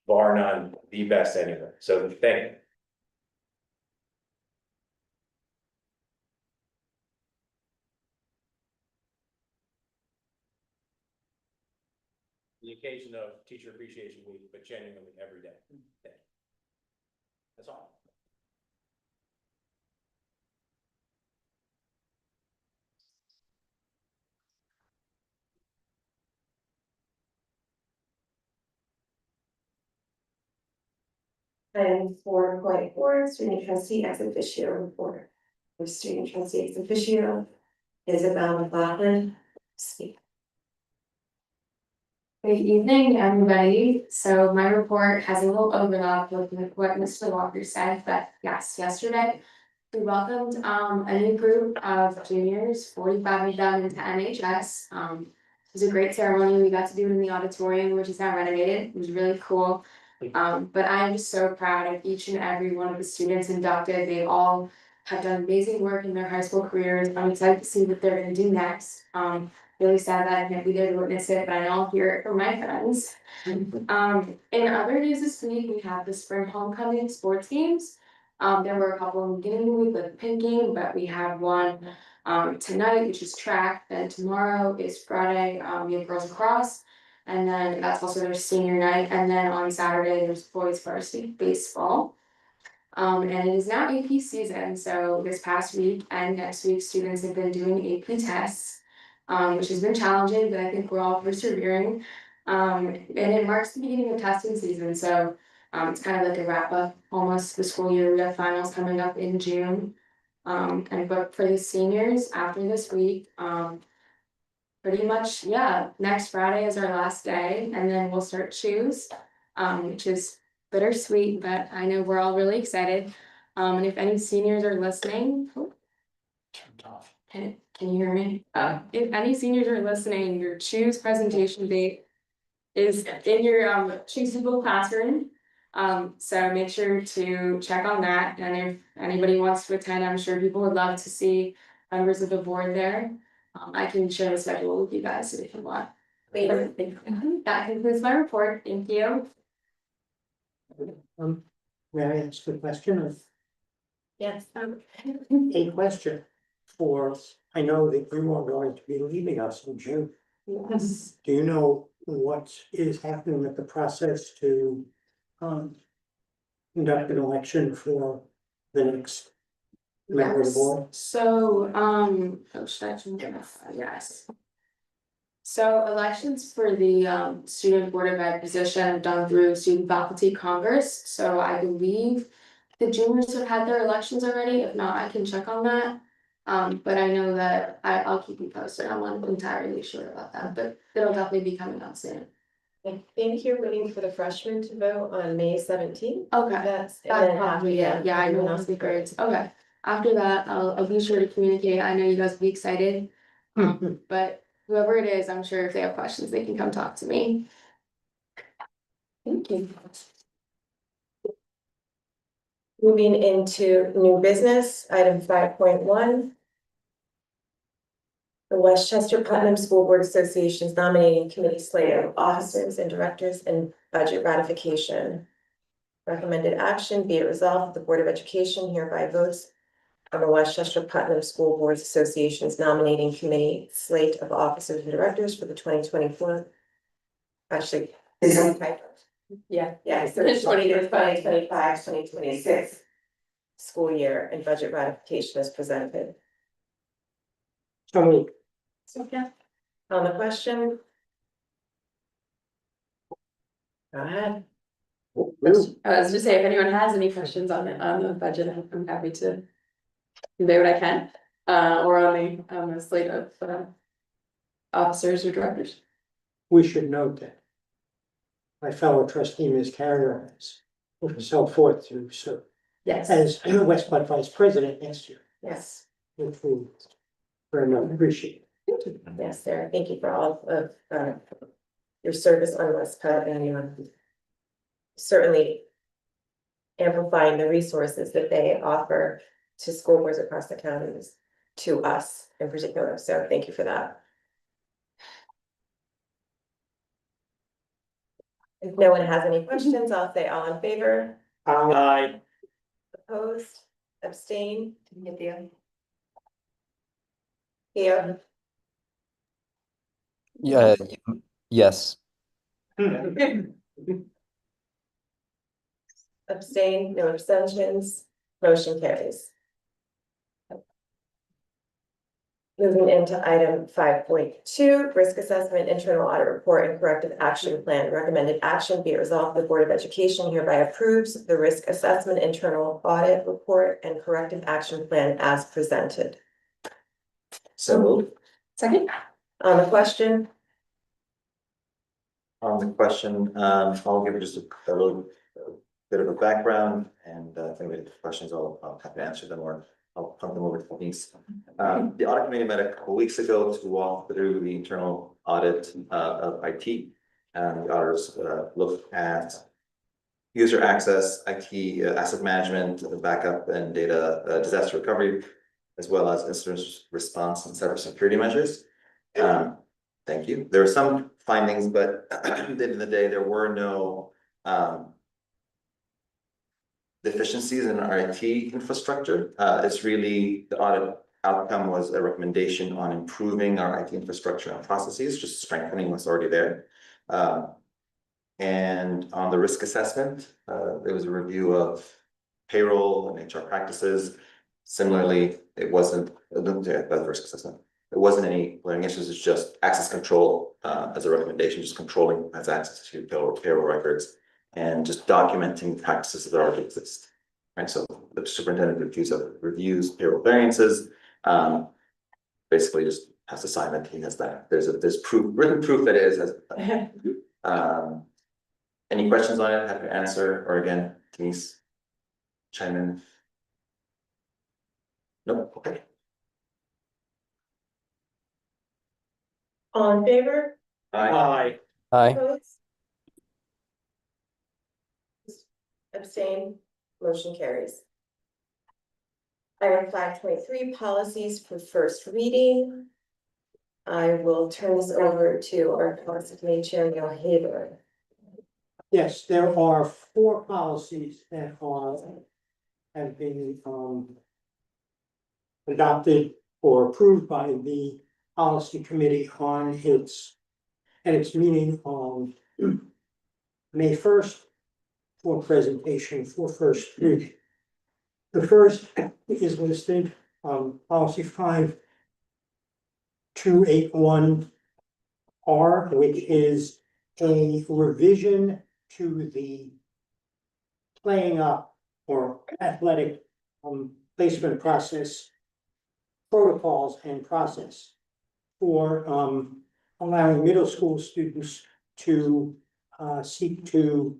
bar none, the best anywhere. So thank you. The occasion of Teacher Appreciation Week, but genuinely every day. That's all. Item 4.4, student trustee ex officio report. For student trustee ex officio, Isabel McLaughlin, speak. Good evening, everybody. So my report has a little overlap with what Mr. Walker said, but yes, yesterday we welcomed a new group of juniors, 45 of them into NHS. It was a great ceremony. We got to do it in the auditorium, which is now renovated. It was really cool. But I'm just so proud of each and every one of the students inducted. They all have done amazing work in their high school careers. I'm excited to see what they're going to do next. Really sad that I can't be there to witness it, but I know I'll hear it from my friends. In other news this week, we have the spring homecoming sports games. There were a couple in the beginning of the week, like the pink game, but we have one tonight, which is track. Then tomorrow is Friday, we have girls lacrosse. And then that's also their senior night. And then on Saturday, there's boys varsity baseball. And it is now AP season. So this past week and next week, students have been doing AP tests, which has been challenging, but I think we're all persevering. And it marks the beginning of testing season. So it's kind of like a wrap up almost the school year. We have finals coming up in June. But for the seniors after this week, pretty much, yeah, next Friday is our last day, and then we'll start CHUFSD, which is bittersweet, but I know we're all really excited. And if any seniors are listening, can you hear me? If any seniors are listening, your CHUFSD presentation date is in your CHUFSD Google Classroom. So make sure to check on that, and if anybody wants to attend, I'm sure people would love to see members of the board there. I can share the schedule with you guys if you want. That concludes my report. Thank you. May I ask a question? Yes. A question for, I know that you are going to be leaving us in June. Yes. Do you know what is happening with the process to conduct an election for the next member of the board? So, oh, should I change it? Yes. So elections for the student board of ed position are done through student faculty congress. So I believe the juniors have had their elections already. If not, I can check on that. But I know that I'll keep you posted. I'm not entirely sure about that, but it'll definitely be coming out soon. I think you're waiting for the freshmen to vote on May 17th. Okay. That's Probably, yeah, I know that's the grades. Okay. After that, I'll be sure to communicate. I know you guys will be excited. But whoever it is, I'm sure if they have questions, they can come talk to me. Thank you. Moving into new business, item 5.1. The Westchester Putnam School Board Association's nominating committee slate of officers and directors and budget ratification. Recommended action, be it resolved, that the Board of Education hereby votes on the Westchester Putnam School Boards Association's nominating committee slate of officers and directors for the 2024. Actually, is it typo? Yeah. Yeah, so it's 2025, 2026 school year, and budget ratification is presented. So moved. On the question? Go ahead. I was just saying, if anyone has any questions on the budget, I'm happy to convey what I can, or on the slate of officers or directors. We should note that my fellow trustee, Ms. Carrier, has put herself forth to serve Yes. as West Bud Vice President next year, Yes, which we very much appreciate. yes, Sarah, thank you for all of your service on West Put and certainly amplifying the resources that they offer to school boards across the counties, to us in particular. So thank you for that. If no one has any questions, I'll say all in favor, Aye. opposed, abstain. Here. Yeah, yes. Abstain, no abstentions, motion carries. Moving into item 5.2, risk assessment, internal audit report, and corrective action plan. Recommended action, be it resolved, the Board of Education hereby approves the risk assessment, internal audit report, and corrective action plan as presented. So moved. Second. On the question? On the question, I'll give it just a little bit of a background, and if anybody has questions, I'll have to answer them, or I'll pump them over to Denise. The audit committee met a couple weeks ago to walk through the internal audit of IT. And the auditors looked at user access, IT, asset management, backup and data, disaster recovery, as well as incident response and cybersecurity measures. Thank you. There are some findings, but at the end of the day, there were no deficiencies in our IT infrastructure. It's really, the audit outcome was a recommendation on improving our IT infrastructure and processes, just strengthening what's already there. And on the risk assessment, there was a review of payroll and HR practices. Similarly, it wasn't the risk assessment. It wasn't any learning issues, it's just access control as a recommendation, just controlling who has access to payroll records and just documenting practices that already exist. Right, so the superintendent reviews payroll variances, basically just has to sign that he has that. There's proof, written proof that it is. Any questions on it? Happy to answer, or again, Denise, chime in. Nope, okay. All in favor? Aye. Opposed? Abstain, motion carries. Item 5.3, policies for first reading. I will turn this over to our policy committee chair, Gail Haber. Yes, there are 4 policies that have been adopted or approved by the policy committee on its meeting on May 1st for presentation for first reading. The first is listed policy 5281R, which is a revision to the playing up or athletic placement process protocols and process for allowing middle school students to seek to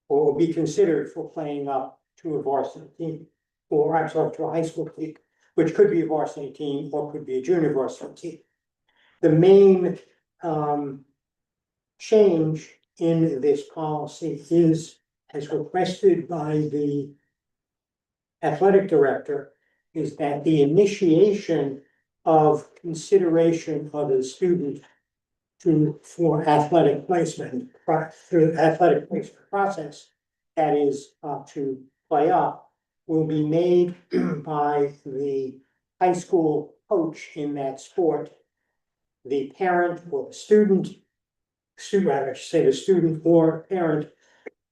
or be considered for playing up to a varsity team, or I'm sorry, to a high school team, which could be a varsity team or could be a junior varsity team. The main change in this policy is, as requested by the athletic director, is that the initiation of consideration of a student for athletic placement, through athletic placement process that is to play up will be made by the high school coach in that sport. The parent or the student rather, I should say the student or parent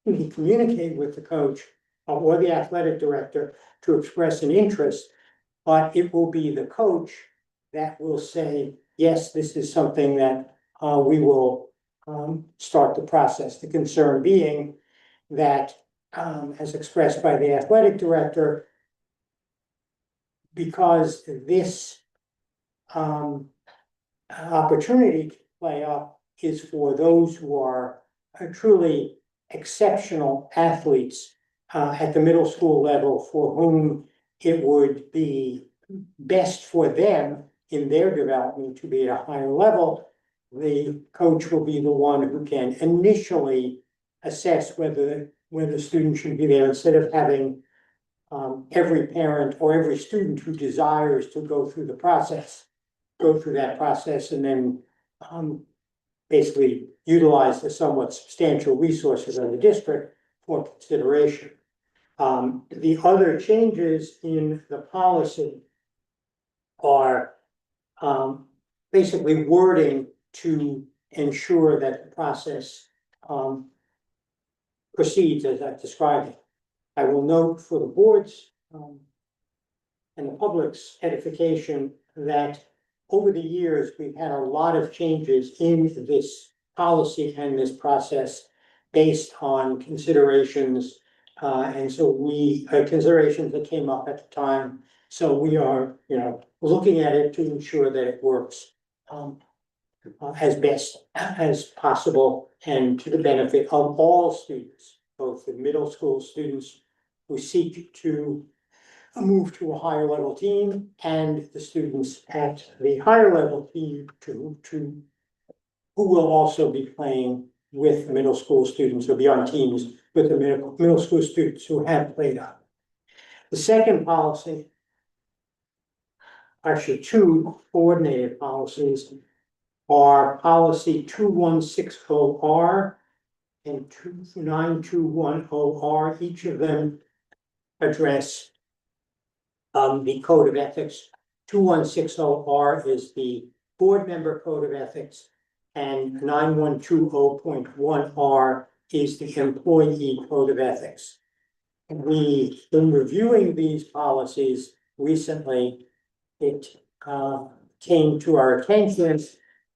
can communicate with the coach or the athletic director to express an interest, but it will be the coach that will say, yes, this is something that we will start the process. The concern being that, as expressed by the athletic director, because this opportunity to play up is for those who are truly exceptional athletes at the middle school level, for whom it would be best for them in their development to be at a higher level. The coach will be the one who can initially assess whether the student should be there, instead of having every parent or every student who desires to go through that process and then basically utilize the somewhat substantial resources of the district for consideration. The other changes in the policy are basically wording to ensure that the process proceeds as I've described it. I will note for the board's and the public's edification that over the years, we've had a lot of changes in this policy and this process based on considerations. And so considerations that came up at the time. So we are, looking at it to ensure that it works as best as possible and to the benefit of all students, both the middle school students who seek to move to a higher level team and the students at the higher level team who will also be playing with middle school students or be on teams with the middle school students who have played up. The second policy, actually two coordinated policies, are policy 2160R and 9210R. Each of them address the code of ethics. 2160R is the board member code of ethics, and 9120.1R is the employee code of ethics. We, in reviewing these policies recently, it came to our attention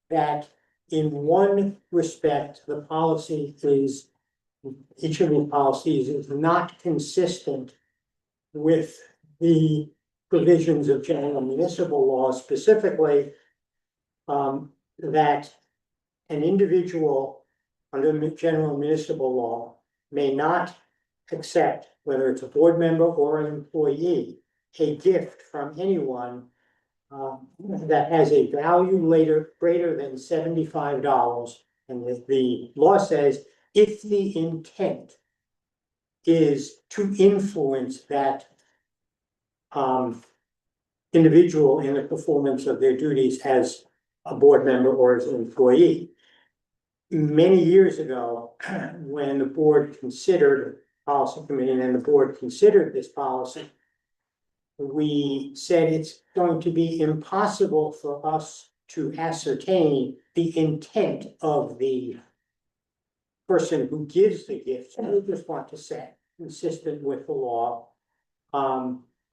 that in one respect, each of the policies is not consistent with the provisions of general municipal law, specifically that an individual under general municipal law may not accept, whether it's a board member or an employee, a gift from anyone that has a value greater than $75. And the law says if the intent is to influence that individual in the performance of their duties as a board member or as an employee. Many years ago, when the board considered policy committee and the board considered this policy, we said it's going to be impossible for us to ascertain the intent of the person who gives the gift. So we just want to set, consistent with the law,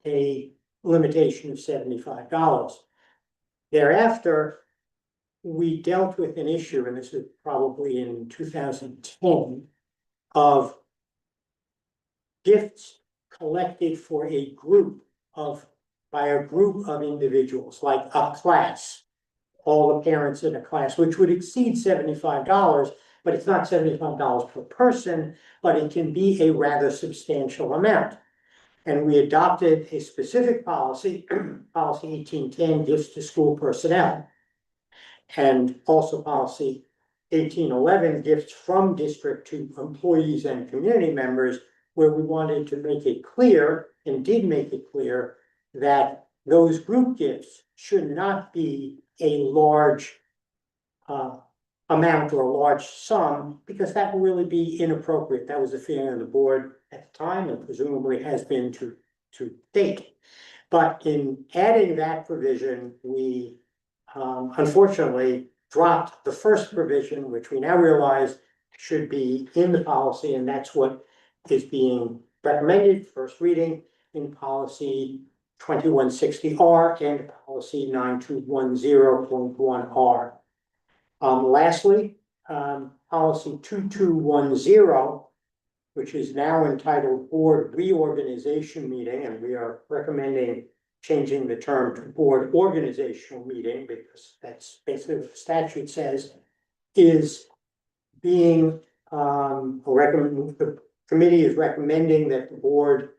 a limitation of $75. Thereafter, we dealt with an issue, and this was probably in 2010, of gifts collected for by a group of individuals, like a class, all the parents in a class, which would exceed $75, but it's not $75 per person, but it can be a rather substantial amount. And we adopted a specific policy, policy 1810, gifts to school personnel. And also policy 1811, gifts from district to employees and community members, where we wanted to make it clear, and did make it clear, that those group gifts should not be a large amount or a large sum, because that would really be inappropriate. That was the feeling of the board at the time, and presumably has been to date. But in adding that provision, we unfortunately dropped the first provision, which we now realize should be in the policy, and that's what is being recommended, first reading in policy 2160R and policy 9210.1R. Lastly, policy 2210, which is now entitled Board Reorganization Meeting, and we are recommending changing the term to Board Organizational Meeting, because that's basically what the statute says, is being the committee is recommending that the board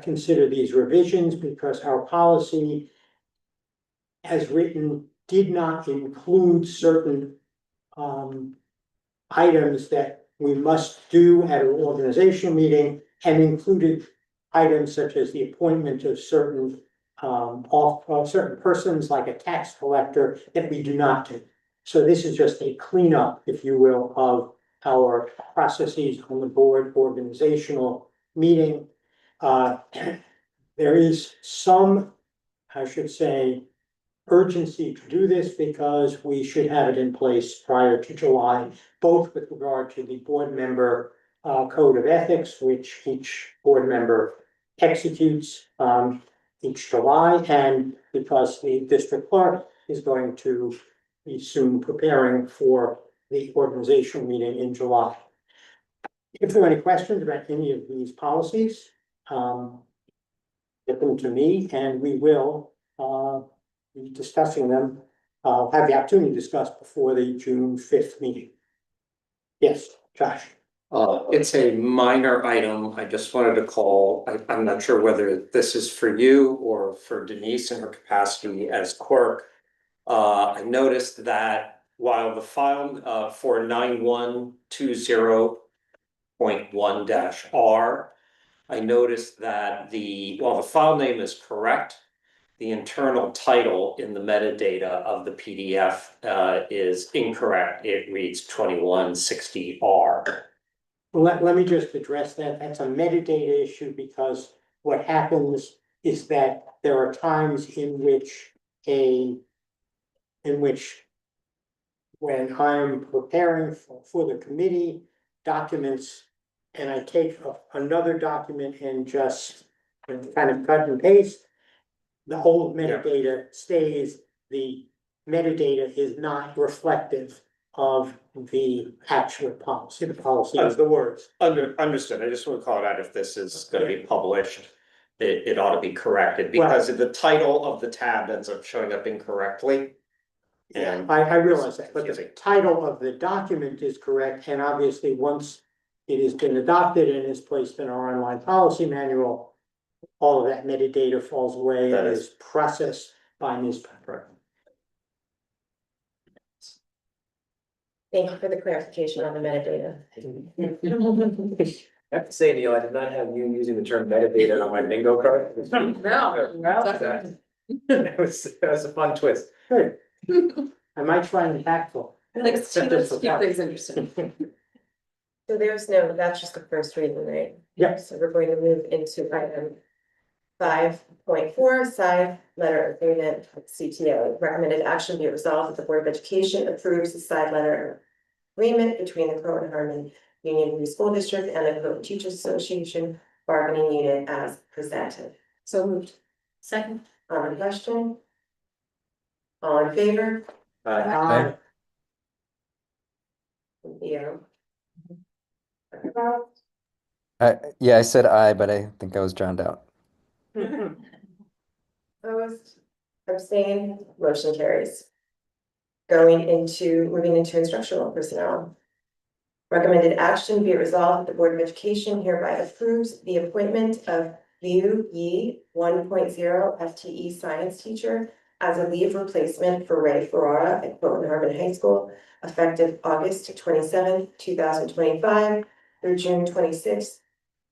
consider these revisions, because our policy as written did not include certain items that we must do at an organizational meeting, and included items such as the appointment of certain certain persons, like a tax collector, that we do not do. So this is just a cleanup, if you will, of our processes on the board organizational meeting. There is some, I should say, urgency to do this, because we should have it in place prior to July, both with regard to the board member code of ethics, which each board member executes each July, and because the district clerk is going to be soon preparing for the organizational meeting in July. If there are any questions about any of these policies, get them to me, and we will be discussing them, have the opportunity to discuss before the June 5th meeting. Yes, Josh. It's a minor item. I just wanted to call. I'm not sure whether this is for you or for Denise in her capacity as clerk. I noticed that while the file for 9120.1-R, I noticed that while the file name is correct, the internal title in the metadata of the PDF is incorrect. It reads 2160R. Let me just address that. That's a metadata issue, because what happens is that there are times in which when I'm preparing for the committee documents, and I take another document and just kind of cut and paste, the whole metadata stays. The metadata is not reflective of the actual policy. The policy is the words. Understood. I just want to call it out. If this is going to be published, it ought to be corrected, because the title of the tab ends up showing up incorrectly. And I realize that, but the title of the document is correct, and obviously once it has been adopted and is placed in our online policy manual, all of that metadata falls away and is processed by Ms. Pepper. Thank you for the clarification on the metadata. I have to say, Neil, I did not have you using the term metadata on my bingo card. That was a fun twist. Good. I might try and impactful. Let's keep things interesting. So that's just the first reading, right? Yep. So we're going to move into item 5.4, side letter agreement with CTO. Recommended action be it resolved that the Board of Education approves the side letter agreement between the Croton Harmon Union Free School District and the Croton Teachers Association bargaining unit as presented. So moved. Second. On the question? All in favor? Aye. Yeah. Yeah, I said aye, but I think I was drowned out. Opposed, abstained, motion carries. Moving into instructional personnel. Recommended action be it resolved that the Board of Education hereby approves the appointment of Liu Yi 1.0 FTE science teacher as a leave replacement for Ray Ferrara at Croton Harmon High School, effective August 27th, 2025 through June 26th,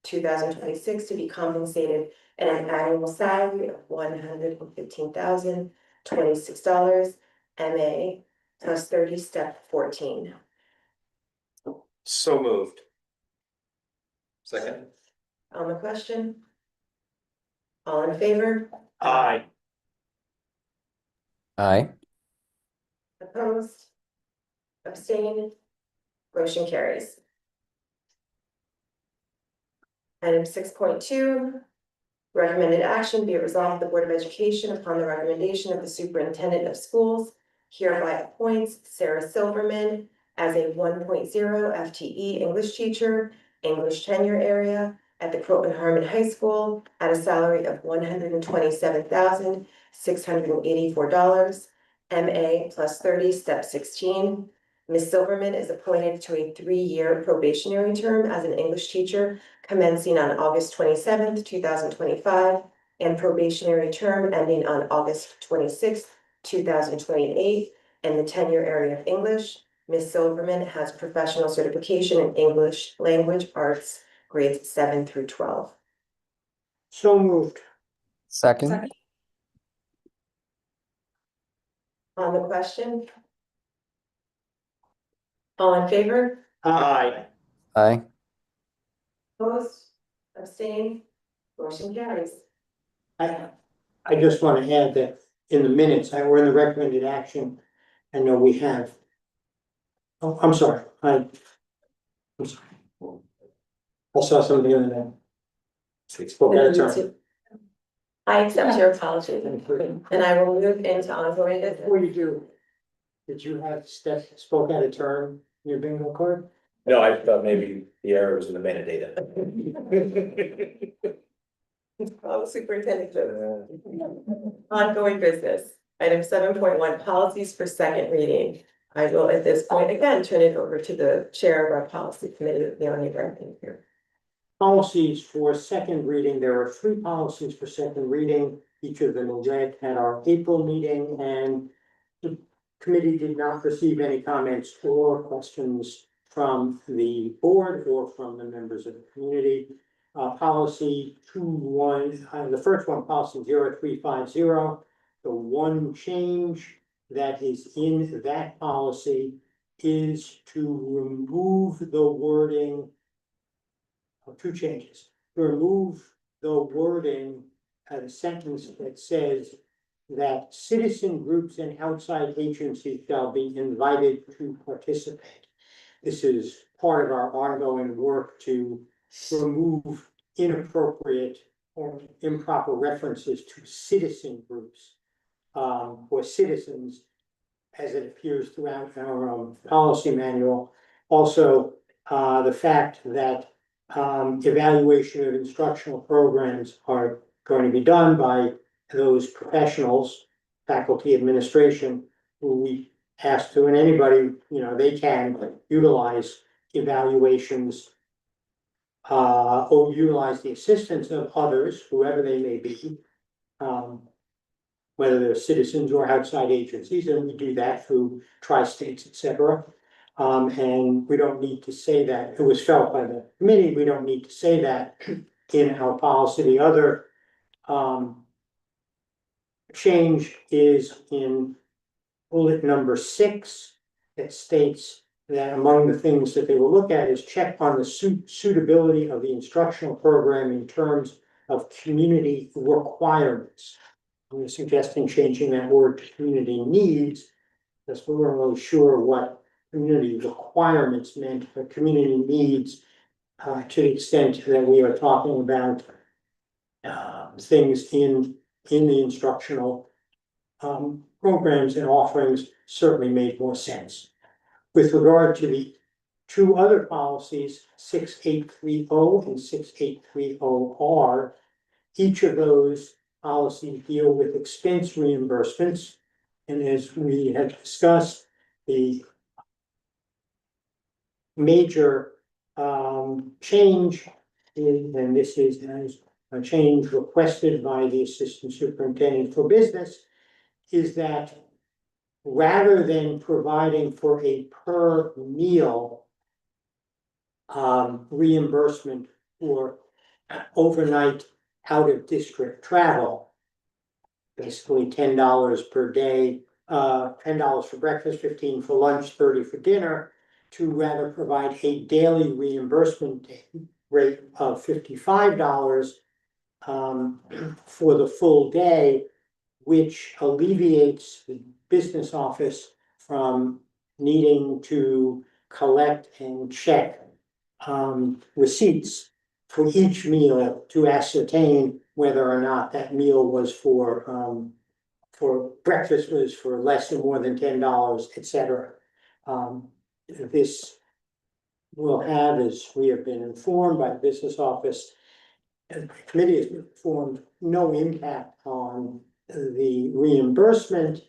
2026 to be compensated at an annual salary of $115,026, MA plus 30 step 14. So moved. Second. On the question? All in favor? Aye. Aye. Opposed? Abstained? Motion carries. Item 6.2, recommended action, be it resolved, the Board of Education, upon the recommendation of the Superintendent of Schools, hereby appoints Sarah Silverman as a 1.0 FTE English teacher, English tenure area at the Croton Harmon High School at a salary of $127,684, MA plus 30, step 16. Ms. Silverman is appointed to a 3-year probationary term as an English teacher commencing on August 27th, 2025, and probationary term ending on August 26th, 2028, in the tenure area of English. Ms. Silverman has professional certification in English Language Arts, grades 7 through 12. So moved. Second. On the question? All in favor? Aye. Aye. Opposed? Abstained? Motion carries. I just want to add that in the minutes, we're in the recommended action. I know we have. Oh, I'm sorry, I'm sorry. I saw something in there. Spoke out of turn. I accept your apology, and I will move into ongoing business. Before you do, did you have Steph spoke out of turn in your bingo card? No, I thought maybe the error was in the metadata. Oh, superintendent. Ongoing business. Item 7.1, policies for second reading. I will at this point again turn it over to the chair of our policy committee, Leonie Brennan here. Policies for second reading, there are 3 policies for second reading. Each of them was read at our April meeting, and the committee did not receive any comments or questions from the board or from the members of the community. Policy 2.1, the first one, policy 0350. The one change that is in that policy is to remove the wording. 2 changes. Remove the wording at a sentence that says that citizen groups and outside agencies shall be invited to participate. This is part of our ongoing work to remove inappropriate or improper references to citizen groups or citizens as it appears throughout our policy manual. Also, the fact that evaluation of instructional programs are going to be done by those professionals, faculty administration, who we ask to, and anybody, they can utilize evaluations or utilize the assistance of others, whoever they may be, whether they're citizens or outside agencies, and we do that through tri-states, et cetera. And we don't need to say that. It was felt by the committee, we don't need to say that in our policy. The other change is in bullet number 6 that states that among the things that they will look at is check on the suitability of the instructional program in terms of community requirements. We're suggesting changing that word to community needs, because we weren't really sure what community requirements meant, but community needs, to the extent that we are talking about things in the instructional programs and offerings certainly made more sense. With regard to the 2 other policies, 6830 and 6830R, each of those policies deal with expense reimbursements. And as we have discussed, the major change is, and this is a change requested by the Assistant Superintendent for Business, is that rather than providing for a per meal reimbursement for overnight out of district travel. Basically $10 per day, $10 for breakfast, 15 for lunch, 30 for dinner, to rather provide a daily reimbursement rate of $55 for the full day, which alleviates the business office from needing to collect and check receipts for each meal to ascertain whether or not that meal was for breakfast was for less or more than $10, etc. This will have, as we have been informed by the business office, and the committee has been informed, no impact on the reimbursement,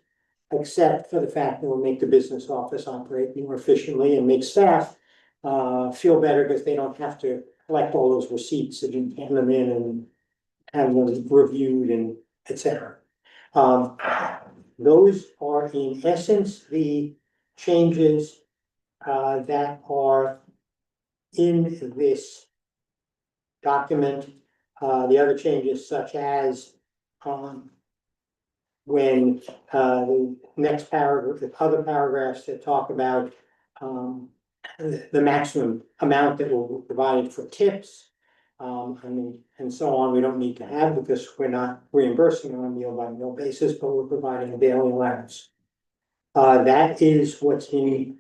except for the fact that it will make the business office operate more efficiently and make staff feel better because they don't have to collect all those receipts and hand them in and have them reviewed and etc. Those are in essence the changes that are in this document. The other changes such as when the next paragraph, the other paragraphs that talk about the maximum amount that will be provided for tips, and so on, we don't need to have because we're not reimbursing on a meal by meal basis, but we're providing a daily allowance. That is what's in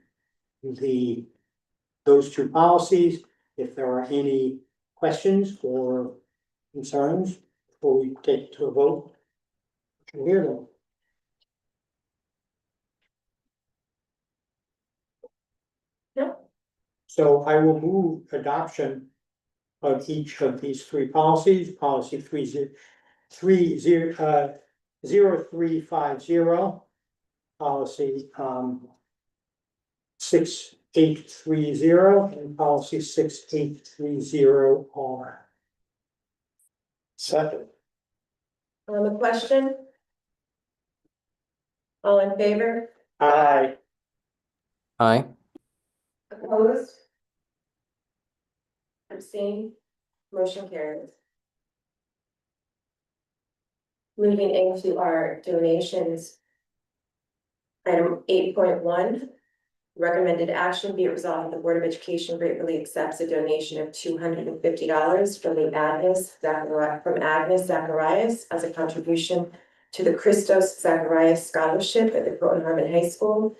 those two policies. If there are any questions or concerns before we take it to a vote, we'll hear them. No. So I will move adoption of each of these three policies, policy 0350, policy 6830, and policy 6830R. Second. On the question? All in favor? Aye. Aye. Opposed? Abstain? Motion carries. Moving into our donations. Item 8.1, recommended action, be it resolved that the Board of Education gratefully accepts a donation of $250 from Agnes Zacharias as a contribution to the Christos Zacharias Scholarship at the Croton Harmon High School.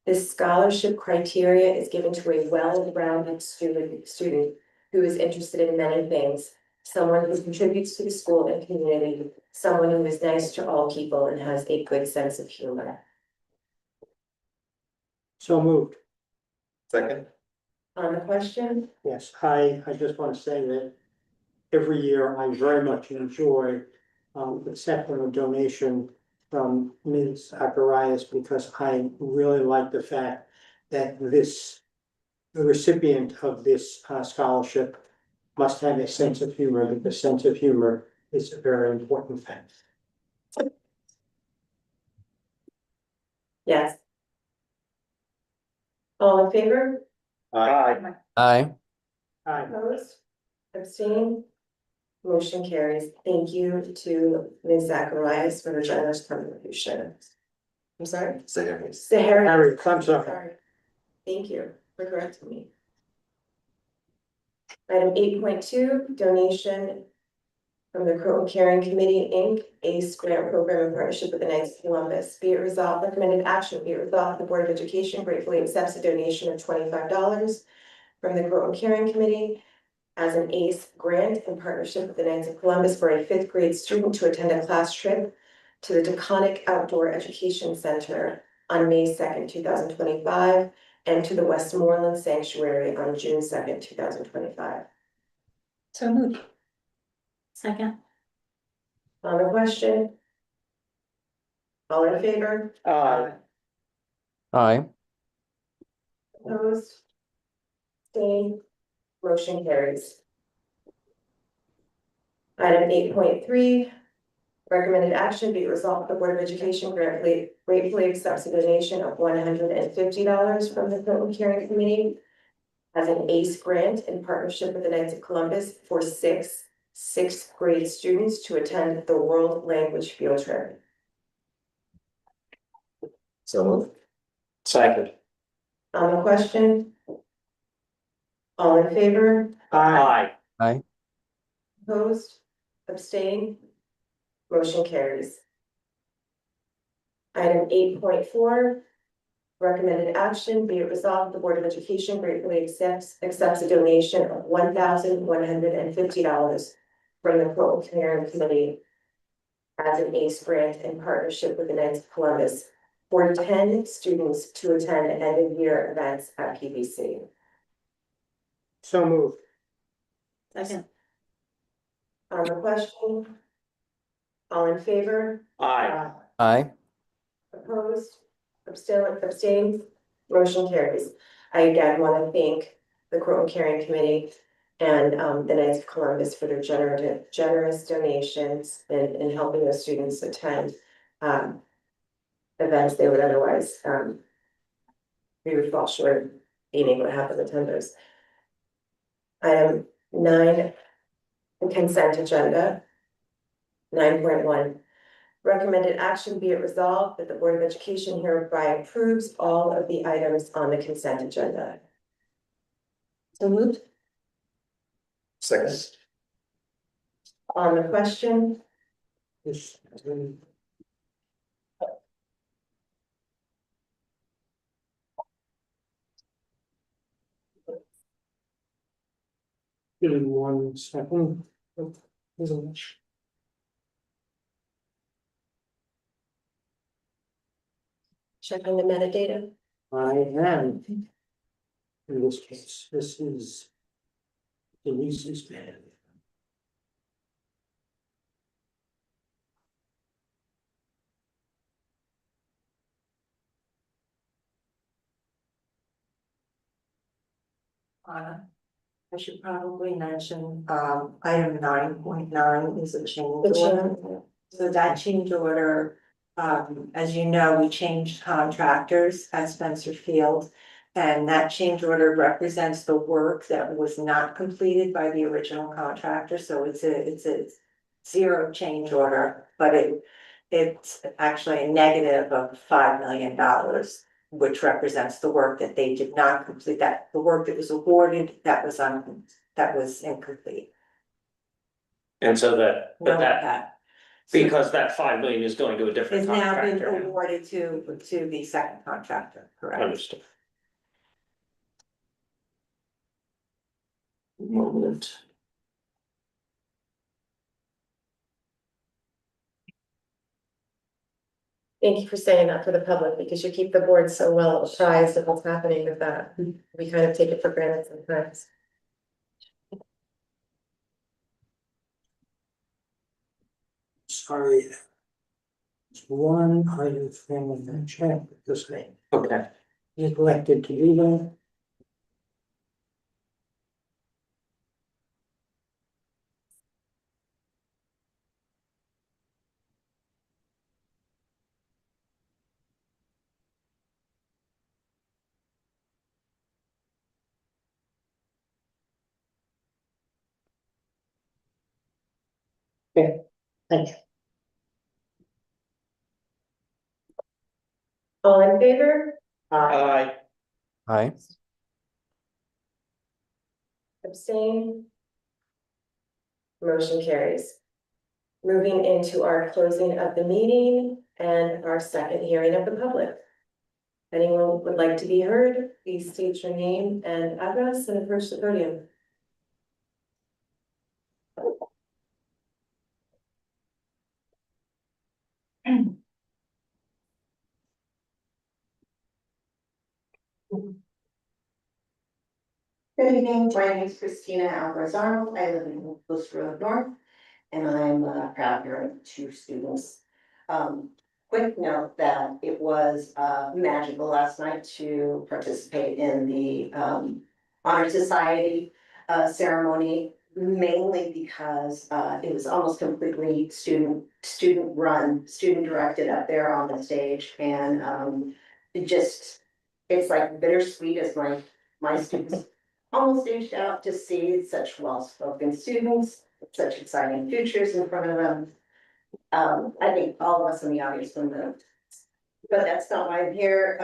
This scholarship criteria is given to a well-rounded student who is interested in many things, someone who contributes to the school and community, someone who is nice to all people and has a good sense of humor. So moved. Second. On the question? Yes, I just want to say that every year I very much enjoy accepting a donation from Ms. Zacharias because I really like the fact that the recipient of this scholarship must have a sense of humor, because sense of humor is a very important thing. Yes. All in favor? Aye. Aye. Aye. Opposed? Abstain? Motion carries. Thank you to Ms. Zacharias for her generous contribution. I'm sorry? Zacharias. Harry, I'm sorry. Thank you for correcting me. Item 8.2, donation from the Croton Caring Committee, Inc., ACE grant program in partnership with the Knights of Columbus. Be it resolved, recommended action, be it resolved, the Board of Education gratefully accepts a donation of $25 from the Croton Caring Committee as an ACE grant in partnership with the Knights of Columbus for a 5th grade student to attend a class trip to the Taconic Outdoor Education Center on May 2nd, 2025, and to the Westmoreland Sanctuary on June 2nd, 2025. So moved. Second. On the question? All in favor? Aye. Aye. Opposed? Abstained? Motion carries. Item 8.3, recommended action, be it resolved, the Board of Education gratefully accepts a donation of $150 from the Croton Caring Committee as an ACE grant in partnership with the Knights of Columbus for 6 sixth grade students to attend the world language field trip. So moved. Second. On the question? All in favor? Aye. Aye. Opposed? Abstained? Motion carries. Item 8.4. Recommended action, be it resolved, the Board of Education gratefully accepts a donation of $1,150 from the Portland Caring Committee as an ACE grant in partnership with the Knights of Columbus for 10 students to attend end of year events at PBC. So moved. Second. On the question? All in favor? Aye. Aye. Opposed? Abstained? Motion carries. I again want to thank the Croton Caring Committee and the Knights of Columbus for their generous donations in helping the students attend events they would otherwise we would fall short of being able to have them attend those. Item 9, the consent agenda. 9.1. Recommended action, be it resolved that the Board of Education hereby approves all of the items on the consent agenda. So moved. Second. On the question? This, give me 1 second. Checking the metadata. I am. In this case, this is Denise's man. I should probably mention, item 9.9 is a change The order. change. So that change order, as you know, we changed contractors at Spencer Field. And that change order represents the work that was not completed by the original contractor, so it's a zero change order, but it's actually a negative of $5 million. Which represents the work that they did not complete, that the work that was awarded, that was incomplete. And so that, No but that, impact. because that 5 million is going to a different It's now been contractor. awarded to the second contractor, correct? Understood. Moment. Thank you for saying that for the public, because you keep the board so well apprised of what's happening with that. We kind of take it for granted sometimes. Sorry. It's one item from the check this name. Okay. Neglected to do that. Okay, thank you. All in favor? Aye. Aye. Abstain? Motion carries. Moving into our closing of the meeting and our second hearing of the public. Anyone would like to be heard, please state your name and address and approach the podium. Good evening, my name is Christina Alvarez Arnold, I live in Coast Road North, and I'm a proud parent of 2 students. Quick note that it was magical last night to participate in the Honor Society ceremony, mainly because it was almost completely student run, student directed up there on the stage, and it's like bittersweet as my students almost aged out to see such well-spoken students such exciting futures in front of them. I think all of us in the audience will know. But that's not why I'm here.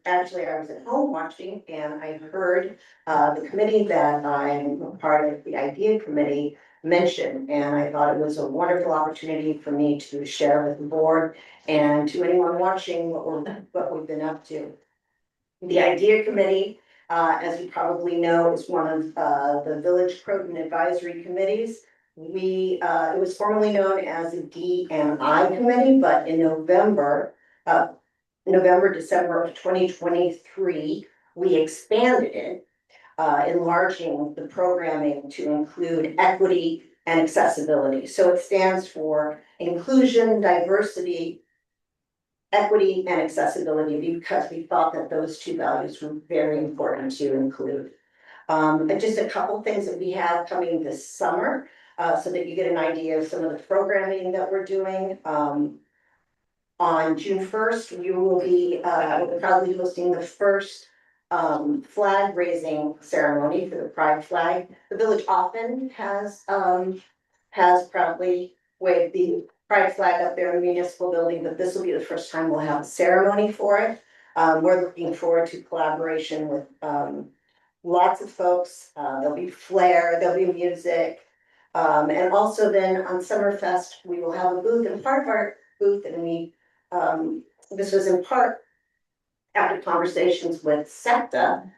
Actually, I was at home watching and I heard the committee that I'm a part of, the idea committee, mentioned, and I thought it was a wonderful opportunity for me to share with the board and to anyone watching what we've been up to. The idea committee, as you probably know, is one of the Village Croton Advisory Committees. It was formerly known as the D&I committee, but in November, December of 2023, we expanded it, enlarging the programming to include equity and accessibility. So it stands for inclusion, diversity, equity, and accessibility, because we thought that those two values were very important to include. And just a couple things that we have coming this summer, so that you get an idea of some of the programming that we're doing. On June 1st, we will be proudly hosting the first flag raising ceremony for the Pride flag. The village often has proudly waved the Pride flag up there in the municipal building, but this will be the first time we'll have a ceremony for it. We're looking forward to collaboration with lots of folks. There'll be flair, there'll be music. And also then on Summerfest, we will have a booth, and part of our booth, and this was in part after conversations with SEPTA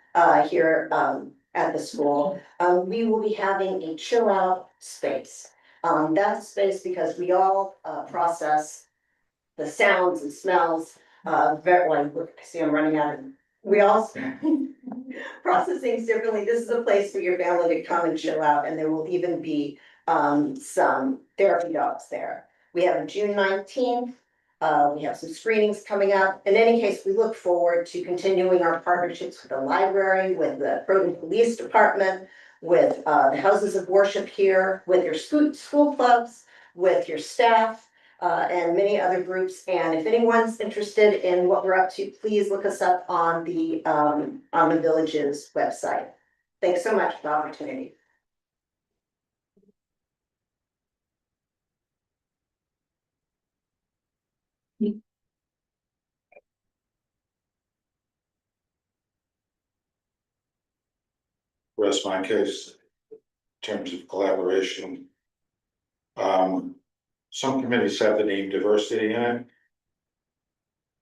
here at the school. We will be having a chill out space. That's a space because we all process the sounds and smells very like, see, I'm running out of, we all process things differently. This is a place for your family to come and chill out, and there will even be some therapy dogs there. We have June 19th. We have some screenings coming up. In any case, we look forward to continuing our partnerships with the library, with the Croton Police Department, with the houses of worship here, with your school clubs, with your staff, and many other groups. And if anyone's interested in what we're up to, please look us up on the village's website. Thanks so much for the opportunity. Rest my case in terms of collaboration. Some committees have the name diversity in it.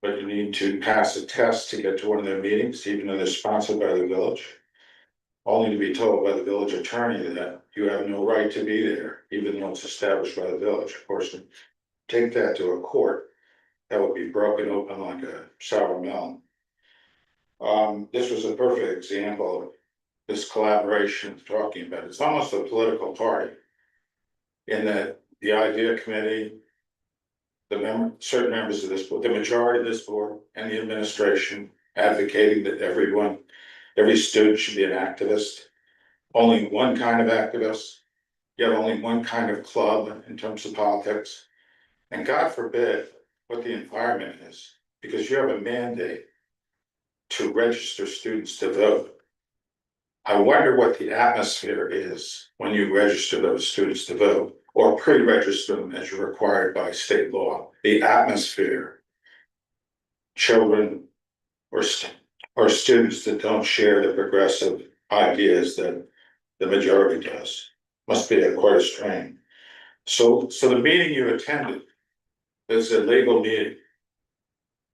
But you need to pass a test to get to one of their meetings, even though they're sponsored by the village. Only to be told by the village attorney that you have no right to be there, even though it's established by the village. Of course, take that to a court, that would be broken open like a sour melon. This was a perfect example of this collaboration talking about. It's almost a political party. In that the idea committee, certain members of this board, the majority of this board and the administration advocating that every student should be an activist. Only one kind of activist, yet only one kind of club in terms of politics. And God forbid what the environment is, because you have a mandate to register students to vote. I wonder what the atmosphere is when you register those students to vote, or pre-register them as you're required by state law. The atmosphere, children or students that don't share the progressive ideas that the majority does, must be quite a strain. So the meeting you attended is a legal meeting,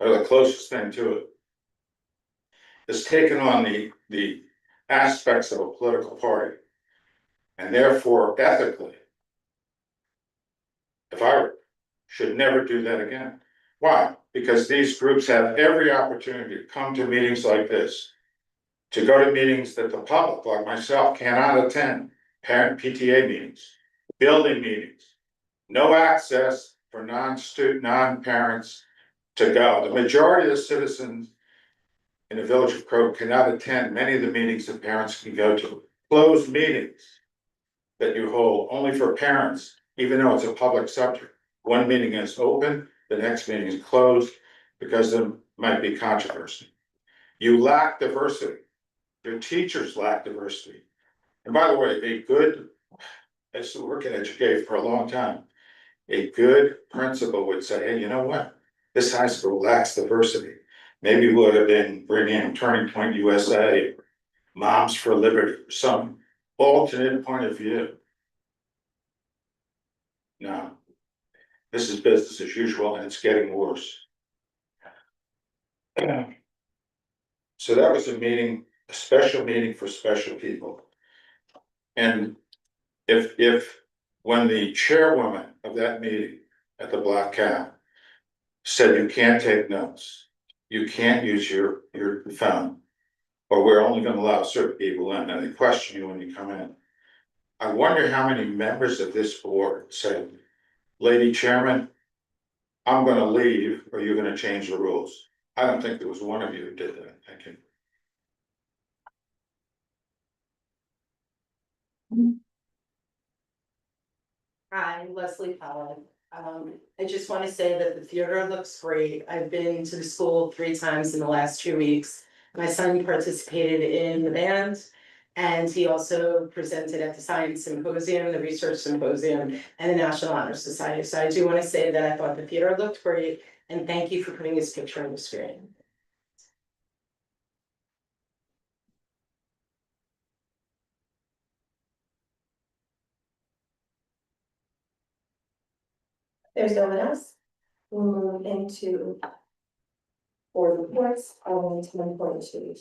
or the closest thing to it. It's taken on the aspects of a political party, and therefore ethically, if I should never do that again. Why? Because these groups have every opportunity to come to meetings like this, to go to meetings that the public, like myself, cannot attend, parent PTA meetings, building meetings, no access for non-parents to go. The majority of the citizens in the village of Croton cannot attend many of the meetings that parents can go to. Closed meetings that you hold only for parents, even though it's a public subject. One meeting is open, the next meeting is closed because there might be controversy. You lack diversity. Your teachers lack diversity. And by the way, a good I used to work in education for a long time. A good principal would say, hey, you know what? This high school lacks diversity. Maybe would have been bringing in Turning Point USA, Moms for Liberty, some alternate point of view. No. This is business as usual and it's getting worse. So that was a meeting, a special meeting for special people. And if when the chairwoman of that meeting at the Black Cat said you can't take notes, you can't use your phone, or we're only gonna allow certain people in, and they question you when you come in. I wonder how many members of this board said, Lady Chairman, I'm gonna leave, or you're gonna change the rules. I don't think there was one of you who did that. Thank you. Hi, Leslie Powell. I just want to say that the theater looks great. I've been to the school 3 times in the last 2 weeks. My son participated in the band. And he also presented at the Science Symposium, the Research Symposium, and the National Honor Society. So I do want to say that I thought the theater looked great, and thank you for putting his picture on the screen. There's no one else. We'll move into board reports, 10.2.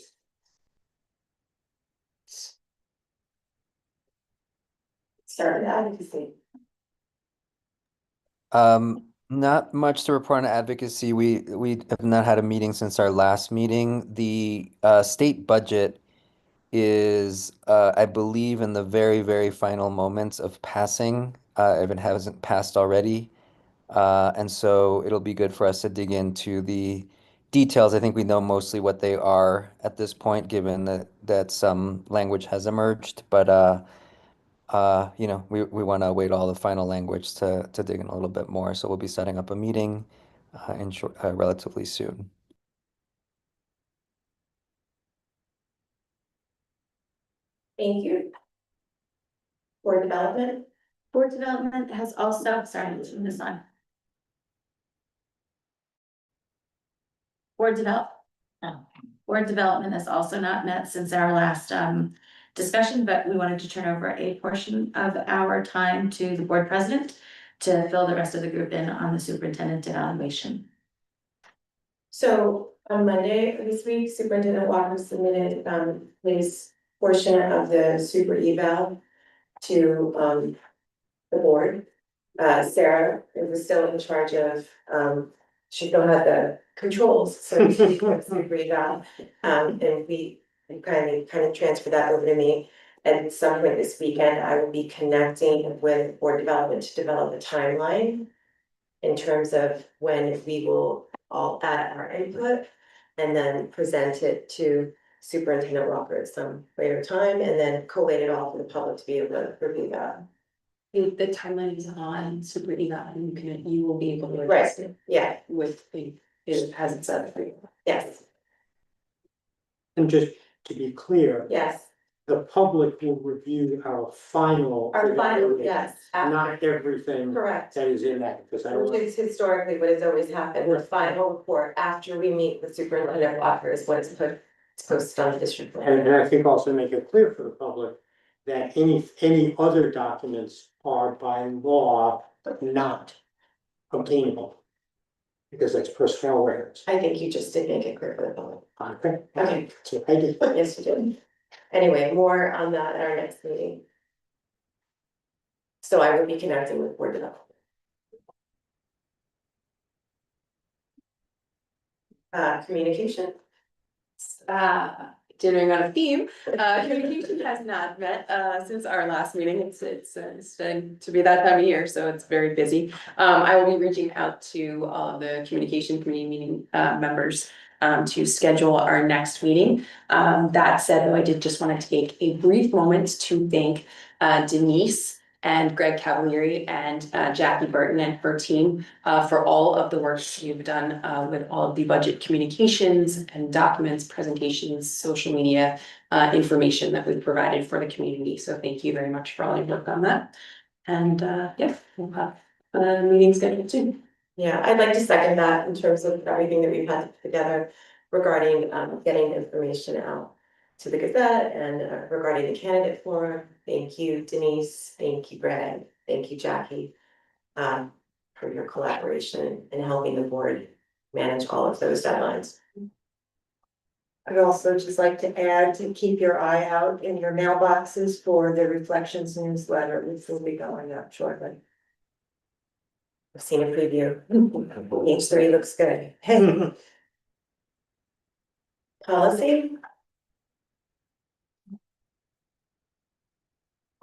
Started advocacy. Not much to report on advocacy. We have not had a meeting since our last meeting. The state budget is I believe in the very, very final moments of passing, if it hasn't passed already. And so it'll be good for us to dig into the details. I think we know mostly what they are at this point, given that some language has emerged, but you know, we want to await all the final language to dig in a little bit more. So we'll be setting up a meeting in short, relatively soon. Thank you. Board development. Board development has also, sorry, I'm turning this on. Board development has also not met since our last discussion, but we wanted to turn over a portion of our time to the board president to fill the rest of the group in on the superintendent evaluation. So on Monday of this week, Superintendent Walker submitted his portion of the super eval to the board. Sarah was still in charge of she still had the controls, so to speak, of super eval. And we kind of transferred that over to me. At some point this weekend, I will be connecting with board development to develop a timeline in terms of when we will all add our input and then present it to Superintendent Walker at some later time, and then collate it all for the public to be able to review that. The timeline is on super eval, and you will be able to Right, adjust it yeah, with it has it set for you. yes, And just to be clear, yes, the public will review our final. yes, Not everything correct. that is in that, because I don't. Which is historically what has always happened, the final report after we meet with Superintendent Walker is what is posted on the district plan. And I think also make it clear for the public that any other documents are by law not obtainable. Because that's personnel records. I think you just did make it clear for the public. Okay. Okay. So I did. Yes, you did. Anyway, more on that at our next meeting. So I will be connecting with board development. Communication. Continuing on a theme, communication has not met since our last meeting. It's starting to be that time of year, so it's very busy. I will be reaching out to all of the communication committee meeting members to schedule our next meeting. That said, though, I did just want to take a brief moment to thank Denise and Greg Cavalieri and Jackie Burton and her team for all of the work you've done with all of the budget communications and documents, presentations, social media information that we've provided for the community. So thank you very much for all your work on that. And, yeah, we'll have a meeting scheduled soon. Yeah, I'd like to second that in terms of everything that we've had together regarding getting information out to the Gazette and regarding the candidate forum. Thank you, Denise. Thank you, Brad. Thank you, Jackie, for your collaboration and helping the board manage all of those deadlines. I'd also just like to add to keep your eye out in your mailboxes for the Reflections newsletter, which will be going up shortly. I've seen a preview. H3 looks good. Policy?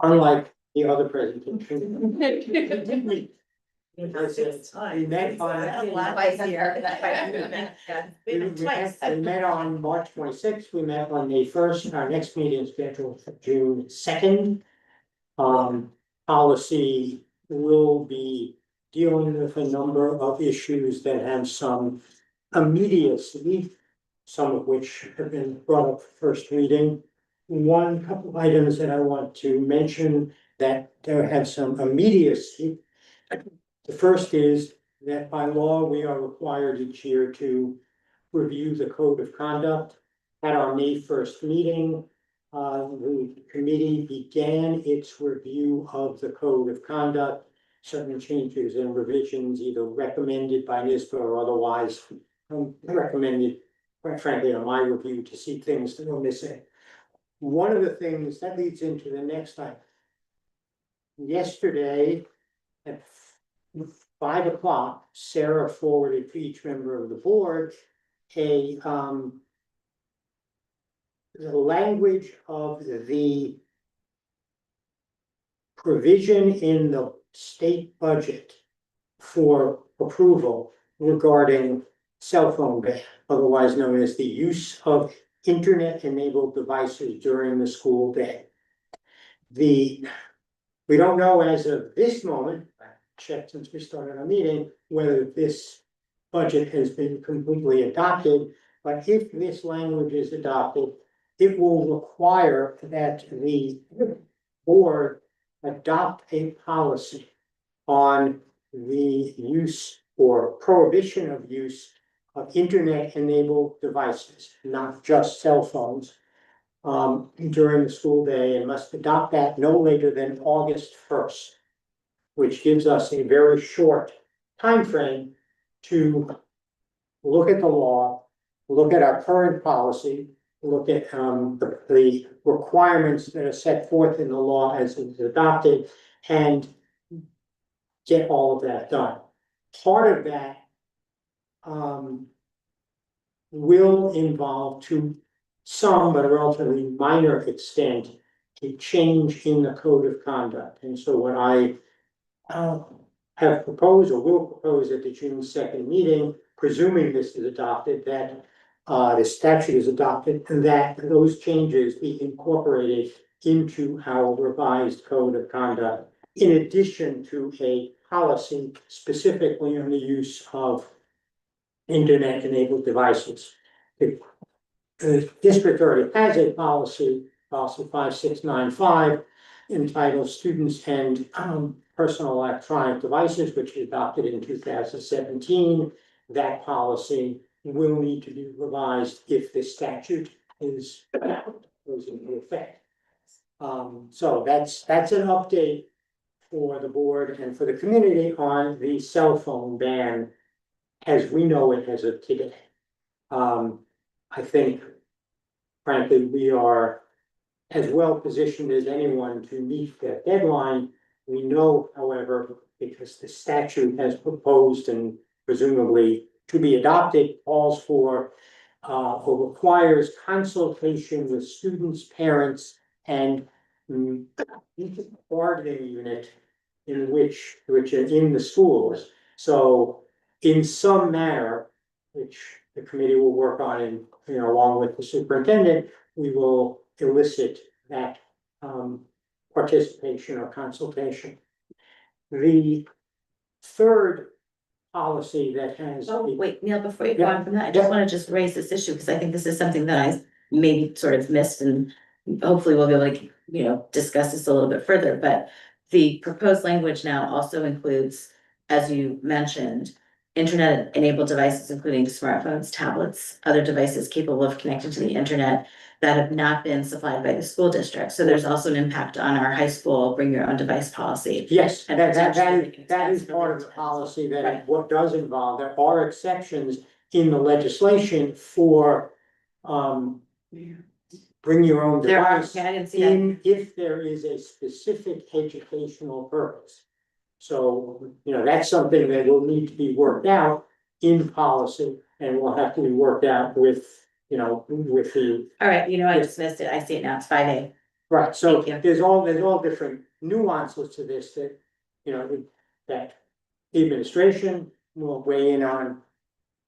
Unlike the other presentation. We met on March 26th, we met on May 1st, our next meeting is scheduled for June 2nd. Policy will be dealing with a number of issues that have some immediacy, some of which have been brought up for first reading. One couple of items that I want to mention that there have some immediacy. The first is that by law, we are required each year to review the code of conduct. At our May 1st meeting, the committee began its review of the code of conduct. Certain changes and revisions either recommended by NISBA or otherwise recommended, quite frankly, on my review to see things that were missing. One of the things that leads into the next item. Yesterday at 5 o'clock, Sarah forwarded to each member of the board the language of the provision in the state budget for approval regarding cell phone ban, otherwise known as the use of internet-enabled devices during the school day. We don't know as of this moment, I checked since we started our meeting, whether this budget has been completely adopted, but if this language is adopted, it will require that the board adopt a policy on the use or prohibition of use of internet-enabled devices, not just cell phones, during the school day, and must adopt that no later than August 1st, which gives us a very short time frame to look at the law, look at our current policy, look at the requirements that are set forth in the law as it's adopted, and get all of that done. Part of that will involve, to some but a relatively minor extent, a change in the code of conduct. And so what I have proposed or will propose at the June 2nd meeting, presuming this is adopted, that the statute is adopted, and that those changes be incorporated into our revised code of conduct, in addition to a policy specifically on the use of internet-enabled devices. The district already has a policy 5695, entitled Students and Personal Electronic Devices, which was adopted in 2017. That policy will need to be revised if this statute goes into effect. So that's an update for the board and for the community on the cell phone ban as we know it as of today. I think, frankly, we are as well positioned as anyone to meet that deadline. We know, however, because the statute has proposed and presumably to be adopted, calls for or requires consultation with students, parents, and bargaining unit in which are in the schools. So in some manner, which the committee will work on, and along with the superintendent, we will elicit that participation or consultation. The third policy that has. Oh, wait, Neil, before you go on from that, I just want to just raise this issue because I think this is something that I maybe sort of missed, and hopefully we'll be able to, discuss this a little bit further. But the proposed language now also includes, as you mentioned, internet-enabled devices, including smartphones, tablets, other devices capable of connecting to the internet that have not been supplied by the school district. So there's also an impact on our high school bring your own device policy. Yes, And that potentially is part of the policy that Right. what does involve, there are exceptions in the legislation for bring your own There are, device okay, I didn't see that. if there is a specific educational purpose. So, that's something that will need to be worked out in policy and will have to be worked out with the. All right, I just missed it. I see it now. It's 5A. Right, so Thank you. there's all different nuances to this that, that the administration will weigh in on,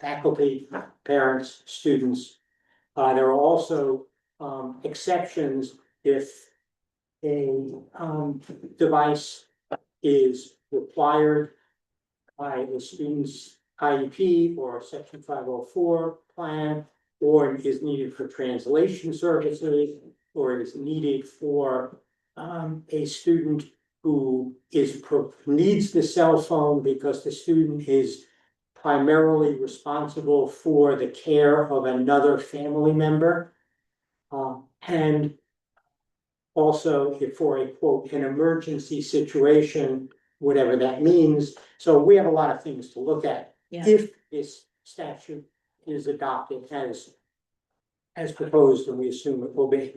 faculty, parents, students. There are also exceptions if a device is required by the student's IEP or Section 504 plan, or is needed for translation services, or is needed for a student who needs the cell phone because the student is primarily responsible for the care of another family member. And also if for a quote, an emergency situation, whatever that means. So we have a lot of things to look at. Yeah. If this statute is adopted as proposed, and we assume it will be.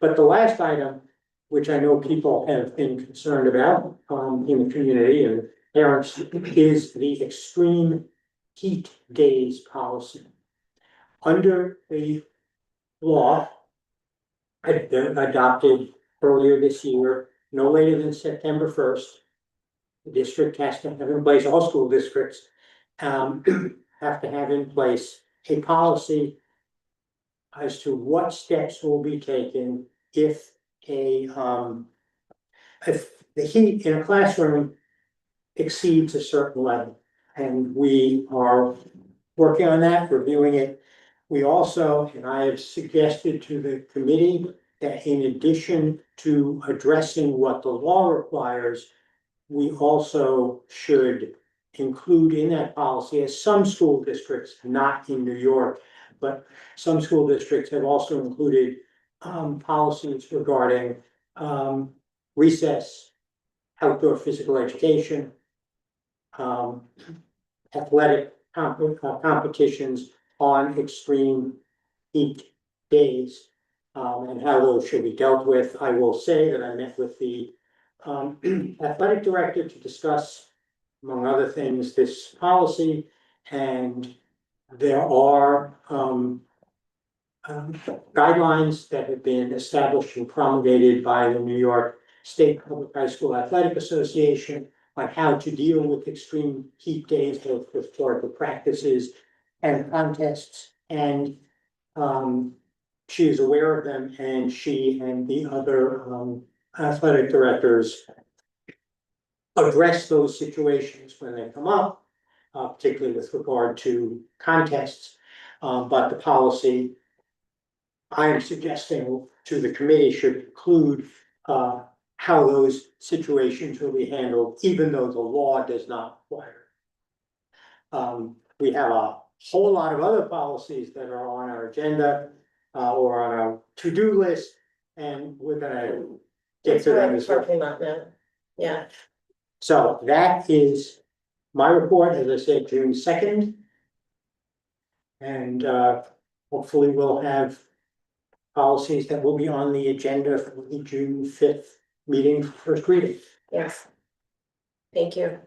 But the last item, which I know people have been concerned about in the community and parents, is the extreme heat days policy. Under the law adopted earlier this year, no later than September 1st, the district has to have in place, all school districts have to have in place a policy as to what steps will be taken if the heat in a classroom exceeds a certain level. And we are working on that, reviewing it. We also, and I have suggested to the committee that in addition to addressing what the law requires, we also should include in that policy, as some school districts, not in New York, but some school districts have also included policies regarding recess, outdoor physical education, athletic competitions on extreme heat days, and how those should be dealt with. I will say that I met with the athletic director to discuss, among other things, this policy, and there are guidelines that have been established and promulgated by the New York State Public High School Athletic Association on how to deal with extreme heat days, both with regard to practices and contests. And she is aware of them, and she and the other athletic directors address those situations when they come up, particularly with regard to contests. But the policy I am suggesting to the committee should include how those situations will be handled, even though the law does not require. We have a whole lot of other policies that are on our agenda or on our to-do list, and we're gonna get to them as well. Working on that. Yeah. So that is my report, as I said, June 2nd. And hopefully we'll have policies that will be on the agenda for the June 5th meeting for first reading. Yes. Thank you.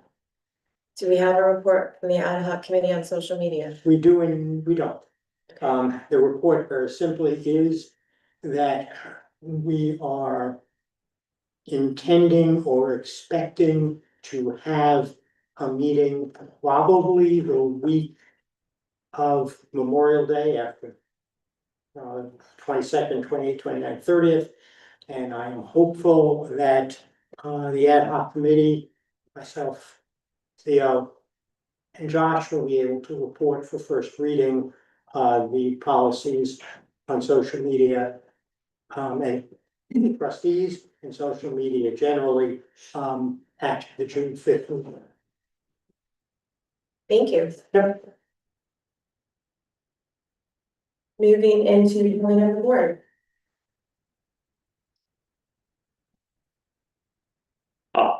Do we have a report from the ad hoc committee on social media? We do and we don't. The report very simply is that we are intending or expecting to have a meeting probably the week of Memorial Day after 22nd, 28th, 29th, 30th. And I am hopeful that the ad hoc committee, myself, Theo, and Josh will be able to report for first reading the policies on social media and trustees. and social media generally, at the June 5th meeting. Thank you. Yep. Moving into the point of the board.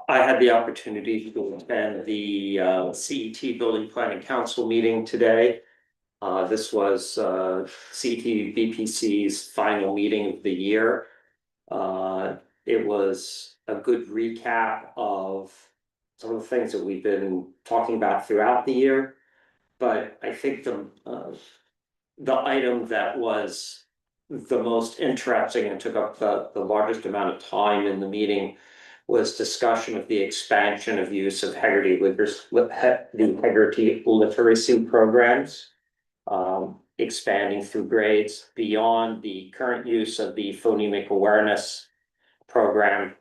I had the opportunity to attend the CET Building Planning Council meeting today. This was CET BPC's final meeting of the year. It was a good recap of some of the things that we've been talking about throughout the year. But I think the item that was the most interesting and took up the largest amount of time in the meeting was discussion of the expansion of use of the Heggerty literacy programs, expanding through grades beyond the current use of the phonemic awareness program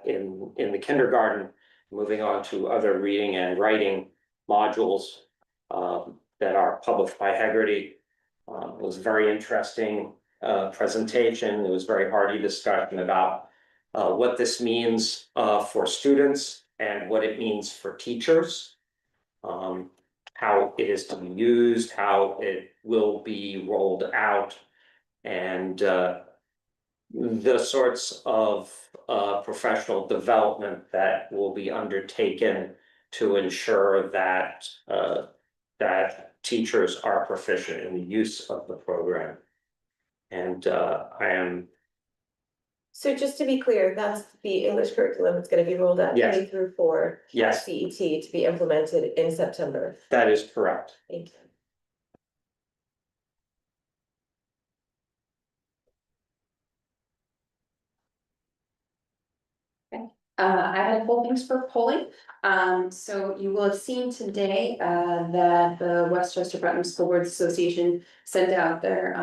in the kindergarten, moving on to other reading and writing modules that are published by Heggerty. It was a very interesting presentation. It was very hearty discussion about what this means for students and what it means for teachers, how it is to be used, how it will be rolled out, and the sorts of professional development that will be undertaken to ensure that that teachers are proficient in the use of the program. And I am. So just to be clear, that's the English curriculum that's gonna be rolled out Yes. K through 4. Yes. CET to be implemented in September. That is correct. Thank you. I had a couple things for polling. So you will have seen today, that the Westchester Putnam School Boards Association sent out their,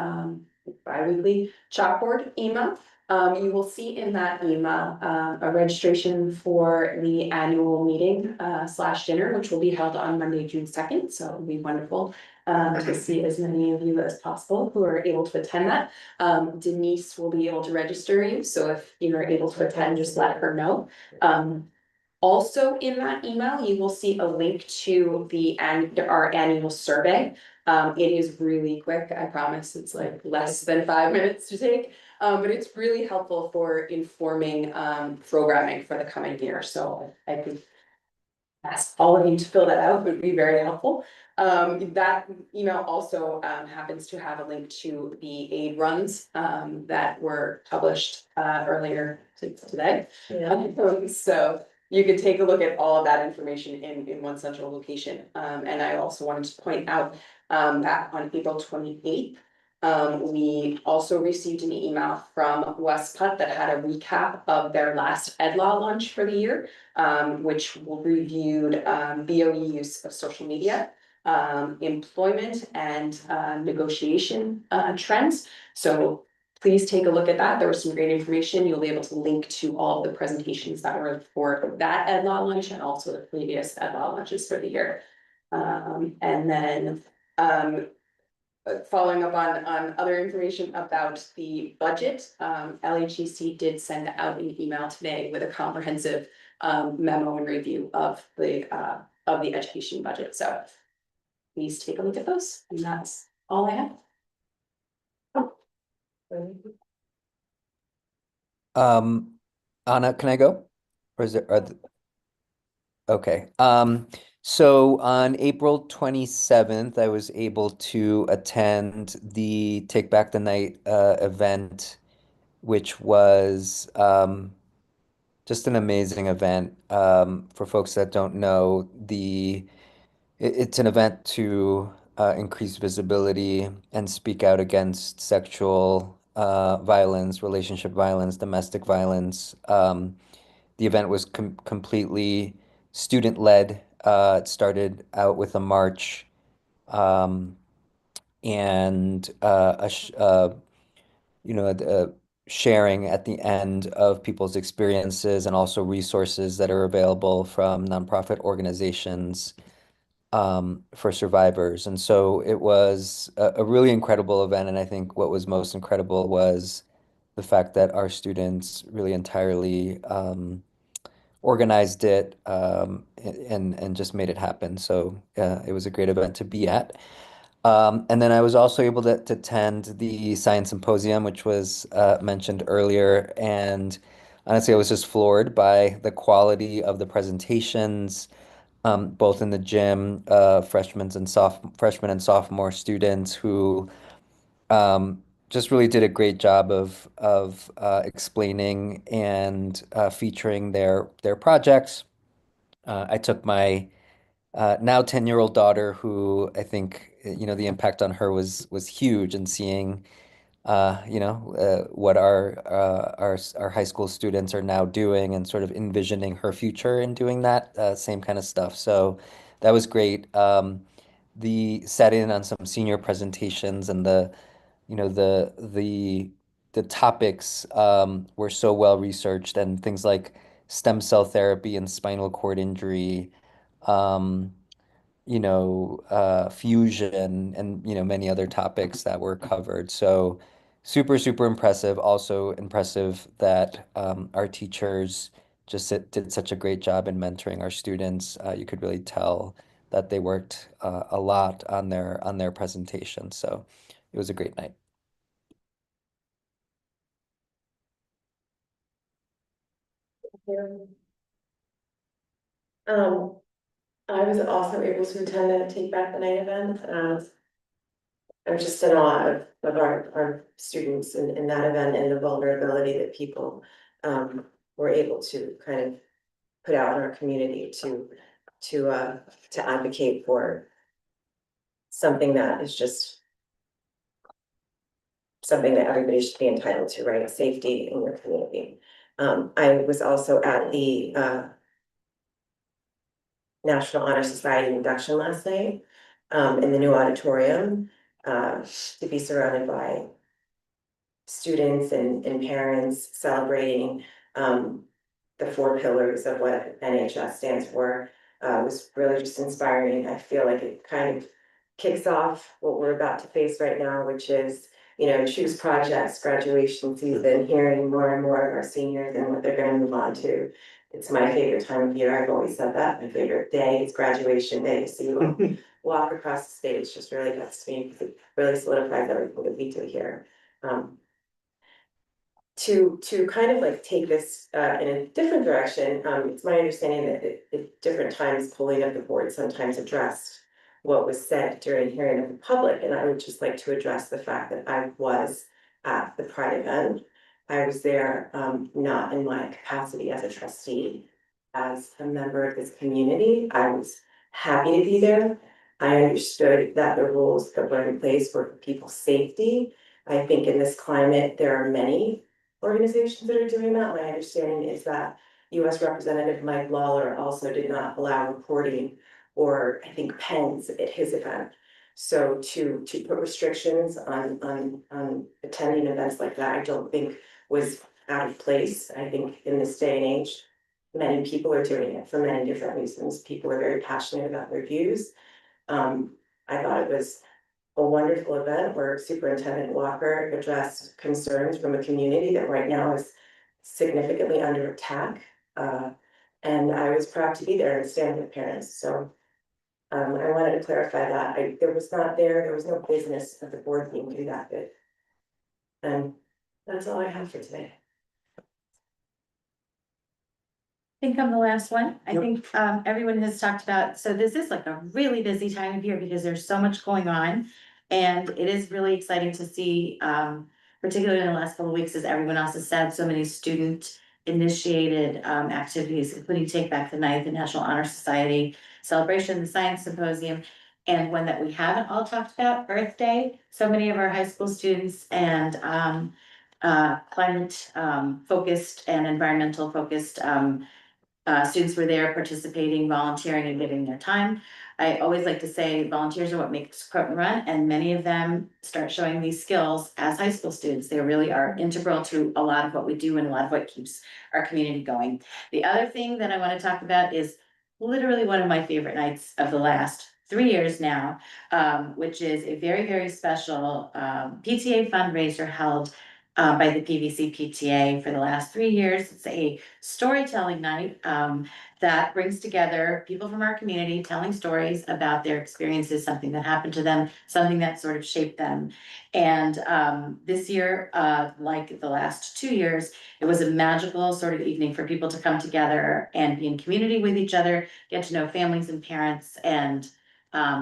bi-weekly chalkboard email. You will see in that email, a registration for the annual meeting, / dinner, which will be held on Monday, June 2nd. So it'll be wonderful, to see as many of you as possible who are able to attend that. Denise will be able to register you, so if you are able to attend, just let her know. Also in that email, you will see a link to our annual survey. It is really quick, I promise, it's like less than 5 minutes to take. But it's really helpful for informing programming for the coming year, so I could ask all of you to fill that out, would be very helpful. That email also happens to have a link to the aid runs that were published earlier today. Yeah. So you can take a look at all of that information in one central location. And I also wanted to point out that on April 28th, we also received an email from West Putt that had a recap of their last EdLaw launch for the year, which reviewed BOE use of social media, employment and negotiation trends. So please take a look at that. There was some great information. You'll be able to link to all of the presentations that were for that EdLaw launch and also the previous EdLaw launches for the year. And then following up on other information about the budget, LHEC did send out an email today with a comprehensive memo and review of the education budget. So please take a look at those, and that's all I have. Anna, can I go? Or is there, okay, so on April 27th, I was able to attend the Take Back the Night event, which was just an amazing event. For folks that don't know, it's an event to increase visibility and speak out against sexual violence, relationship violence, domestic violence. The event was completely student-led. It started out with a march and sharing at the end of people's experiences and also resources that are available from nonprofit organizations for survivors. And so it was a really incredible event. And I think what was most incredible was the fact that our students really entirely organized it and just made it happen. So it was a great event to be at. And then I was also able to attend the science symposium, which was mentioned earlier. And honestly, I was just floored by the quality of the presentations, both in the gym, freshmen and sophomore students who just really did a great job of explaining and featuring their projects. I took my now 10-year-old daughter, who I think, the impact on her was huge, and seeing what our high school students are now doing, and sort of envisioning her future in doing that same kind of stuff. So that was great. The set in on some senior presentations, and the topics were so well researched, and things like stem cell therapy and spinal cord injury, um, fusion, and many other topics that were covered. So super, super impressive. Also impressive that our teachers just did such a great job in mentoring our students. You could really tell that they worked a lot on their presentation. So it was a great night. Um, I was also able to attend the Take Back the Night event. I was just in awe of our students in that event, and the vulnerability that people were able to kind of put out in our community to advocate for something that is just something that everybody should be entitled to, right? Safety in your community. I was also at the National Honor Society induction last night in the new auditorium to be surrounded by students and parents celebrating the four pillars of what NHS stands for. Was really just inspiring. I feel like it kind of kicks off what we're about to face right now, which is, choose projects, graduation season, hearing more and more of our seniors and what they're going to move on to. It's my favorite time of year. I've always said that. My favorite day is graduation day. So you walk across the stage just really gets to me, because it really solidifies everything that we do here. To kind of like take this in a different direction, it's my understanding that at different times, polling of the board sometimes addressed what was said during hearing of the public, and I would just like to address the fact that I was at the Pride event. I was there, not in my capacity as a trustee, as a member of this community. I was happy to be there. I understood that the rules that were in place were for people's safety. I think in this climate, there are many organizations that are doing that. My understanding is that US Representative Mike Lawler also did not allow recording or, I think, pens at his event. So to put restrictions on attending events like that, I don't think was out of place. I think in this day and age, many people are doing it for many different reasons. People are very passionate about their views. I thought it was a wonderful event where Superintendent Walker addressed concerns from a community that right now is significantly under attack. And I was proud to be there and stand with parents. So I wanted to clarify that. There was no business of the board being conducted. And that's all I have for today. I think I'm the last one. I Yep. think everyone has talked about, so this is like a really busy time of year because there's so much going on. And it is really exciting to see, particularly in the last couple of weeks, as everyone else has said, so many student initiated activities, including Take Back the Night, the National Honor Society celebration, the Science Symposium, and one that we haven't all talked about, Earth Day. So many of our high school students and climate focused and environmental focused students were there participating, volunteering, and giving their time. I always like to say volunteers are what makes Croton run, and many of them start showing these skills as high school students. They really are integral to a lot of what we do and a lot of what keeps our community going. The other thing that I want to talk about is literally one of my favorite nights of the last 3 years now, which is a very, very special PTA fundraiser held by the PVC PTA for the last 3 years. It's a storytelling night that brings together people from our community telling stories about their experiences, something that happened to them, something that sort of shaped them. And this year, like the last 2 years, it was a magical sort of evening for people to come together and be in community with each other, get to know families and parents and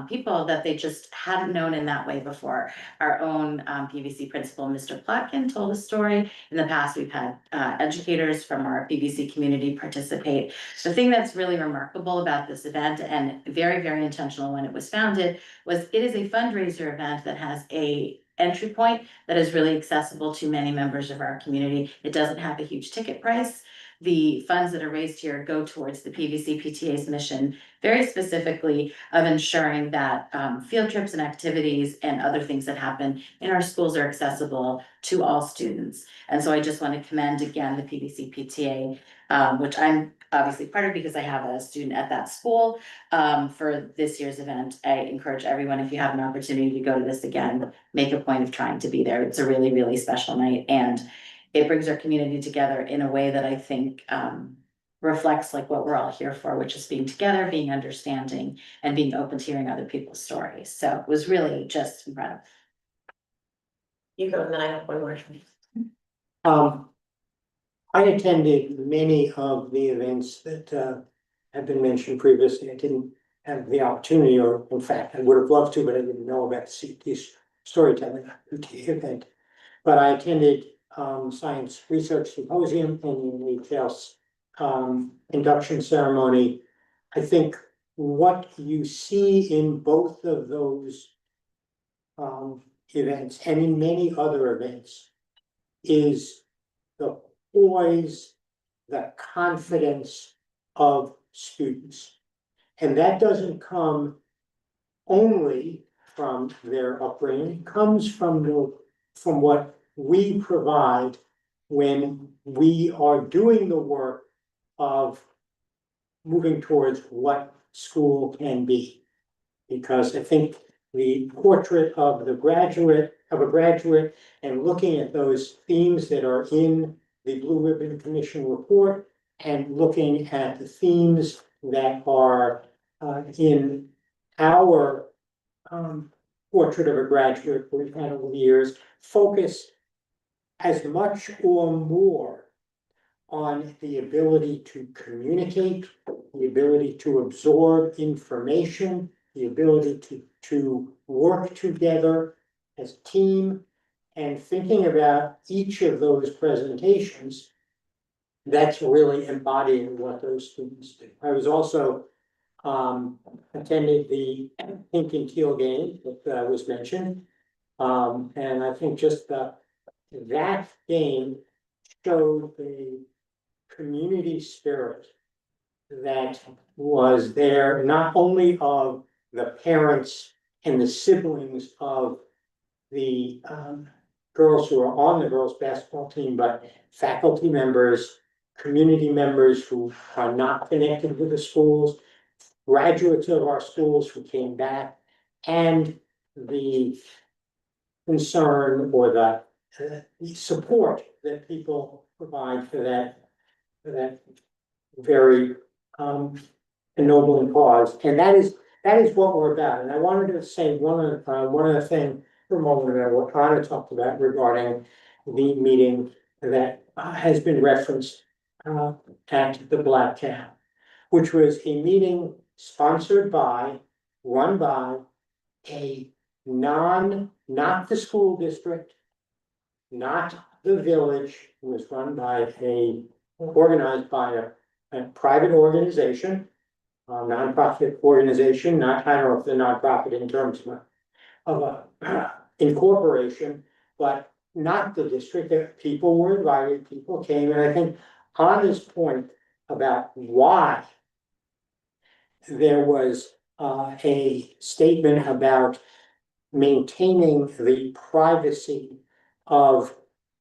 people that they just hadn't known in that way before. Our own PVC principal, Mr. Plotkin, told a story. In the past, we've had educators from our PVC community participate. The thing that's really remarkable about this event, and very, very intentional when it was founded, was it is a fundraiser event that has a entry point that is really accessible to many members of our community. It doesn't have a huge ticket price. The funds that are raised here go towards the PVC PTA's mission, very specifically of ensuring that field trips and activities and other things that happen in our schools are accessible to all students. And so I just want to commend again the PVC PTA, which I'm obviously part of because I have a student at that school for this year's event. I encourage everyone, if you have an opportunity to go to this again, make a point of trying to be there. It's a really, really special night, and it brings our community together in a way that I think reflects like what we're all here for, which is being together, being understanding, and being open to hearing other people's stories. So it was really just incredible. You go, and then I have one more. I attended many of the events that have been mentioned previously. I didn't have the opportunity, or in fact, I would have loved to, but I didn't know about the storytelling event. But I attended Science Research Symposium and the CHUFSD induction ceremony. I think what you see in both of those events and in many other events is the poise, the confidence of students. And that doesn't come only from their upbringing, it comes from what we provide when we are doing the work of moving towards what school can be. Because I think the portrait of a graduate, and looking at those themes that are in the Blue Ribbon Commission report, and looking at the themes that are in our portrait of a graduate we've had over the years, focus as much or more on the ability to communicate, the ability to absorb information, the ability to work together as a team, and thinking about each of those presentations, that's really embodying what those students do. I was also attended the pink and teal game that was mentioned. And I think just that game showed the community spirit that was there, not only of the parents and the siblings of the girls who are on the girls' basketball team, but faculty members, community members who are not connected with the schools, graduates of our schools who came back, and the concern or the support that people provide for that very ennobling cause. And that is what we're about. And I wanted to say one other thing for a moment about what Anna talked about regarding the meeting that has been referenced at the Black Cat, which was a meeting sponsored by, run by a not the school district, not the village. It was run by organized by a private organization, a nonprofit organization, I don't know if they're nonprofit in terms of a incorporation, but not the district. People were invited, people came, and I think on this point about why there was a statement about maintaining the privacy of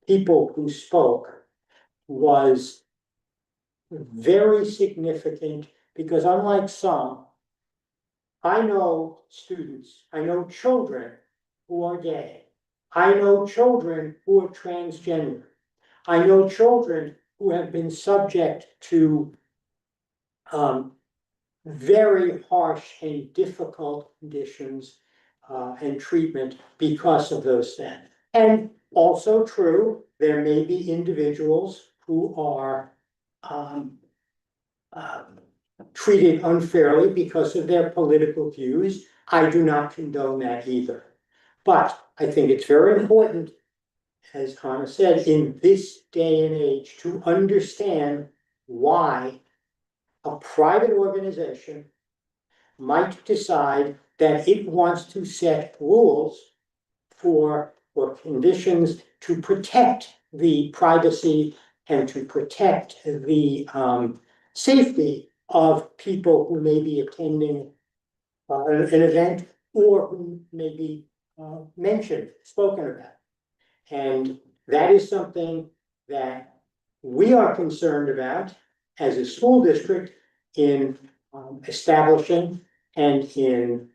people who spoke was very significant, because unlike some, I know students, I know children who are gay. I know children who are transgender. I know children who have been subject to very harsh and difficult conditions and treatment because of those things. And also true, there may be individuals who are treated unfairly because of their political views. I do not condone that either. But I think it's very important, as Hannah said, in this day and age, to understand why a private organization might decide that it wants to set rules for or conditions to protect the privacy and to protect the safety of people who may be attending an event or who may be spoken about. And that is something that we are concerned about as a school district in establishing and in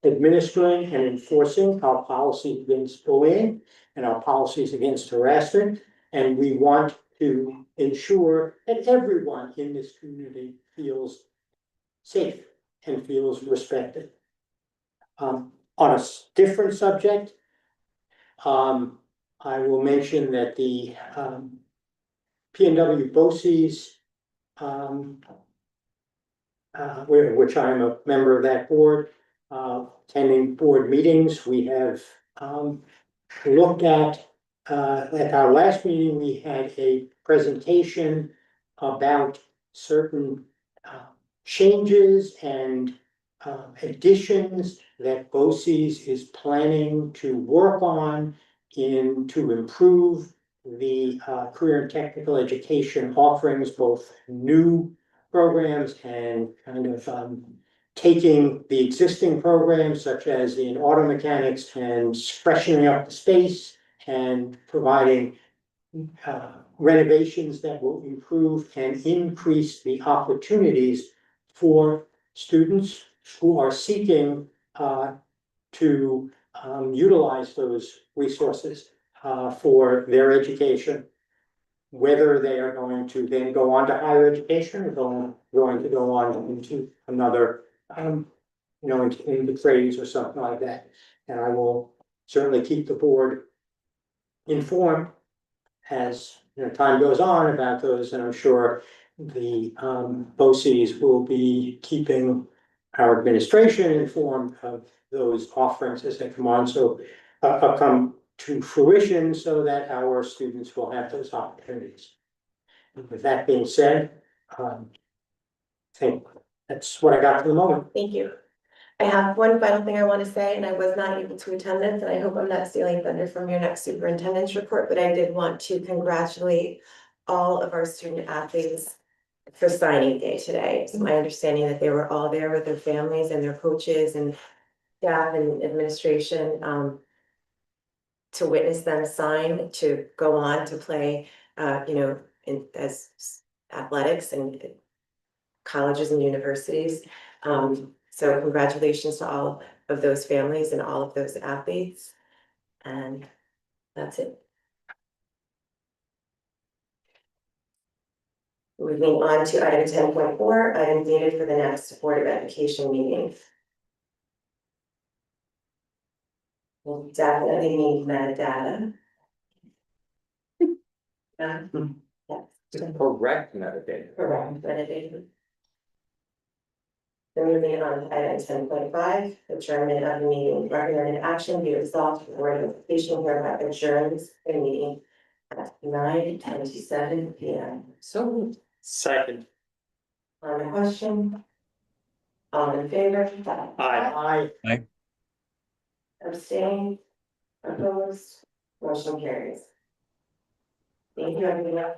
administering and enforcing our policies against bullying and our policies against harassment. And we want to ensure that everyone in this community feels safe and feels respected. On a different subject, I will mention that the P&W BOCES, which I'm a member of that board, attending board meetings, we have looked at our last meeting, we had a presentation about certain changes and additions that BOCES is planning to work on to improve the career and technical education offerings, both new programs and kind of taking the existing programs such as in auto mechanics and freshening up the space and providing renovations that will improve and increase the opportunities for students who are seeking to utilize those resources for their education, whether they are going to then go on to higher education or going to go on into another, into trades or something like that. And I will certainly keep the board informed as time goes on about those, and I'm sure the BOCES will be keeping our administration informed of those offerings as they come on, so come to fruition so that our students will have those opportunities. And with that being said, I think that's what I got for the moment. Thank you. I have one final thing I want to say, and I was not able to attend this, and I hope I'm not stealing thunder from your next superintendent's report, but I did want to congratulate all of our student athletes for signing day today. It's my understanding that they were all there with their families and their coaches and staff and administration to witness them sign to go on to play, as athletics and colleges and universities. So congratulations to all of those families and all of those athletes. And that's it. Moving on to item 10.4, item dated for the next Board of Education meeting. We'll definitely need metadata. Yes. Correct metadata. Correct, metadata. Then moving on to item 10.5, adjournment of the meeting, recommended action be resolved for Board of Education hereby adjourns the meeting at 9:27 p.m. So, second. On the question? All in favor? Aye. Aye. Abstain? Opposed? Motion carries. Thank you, everyone.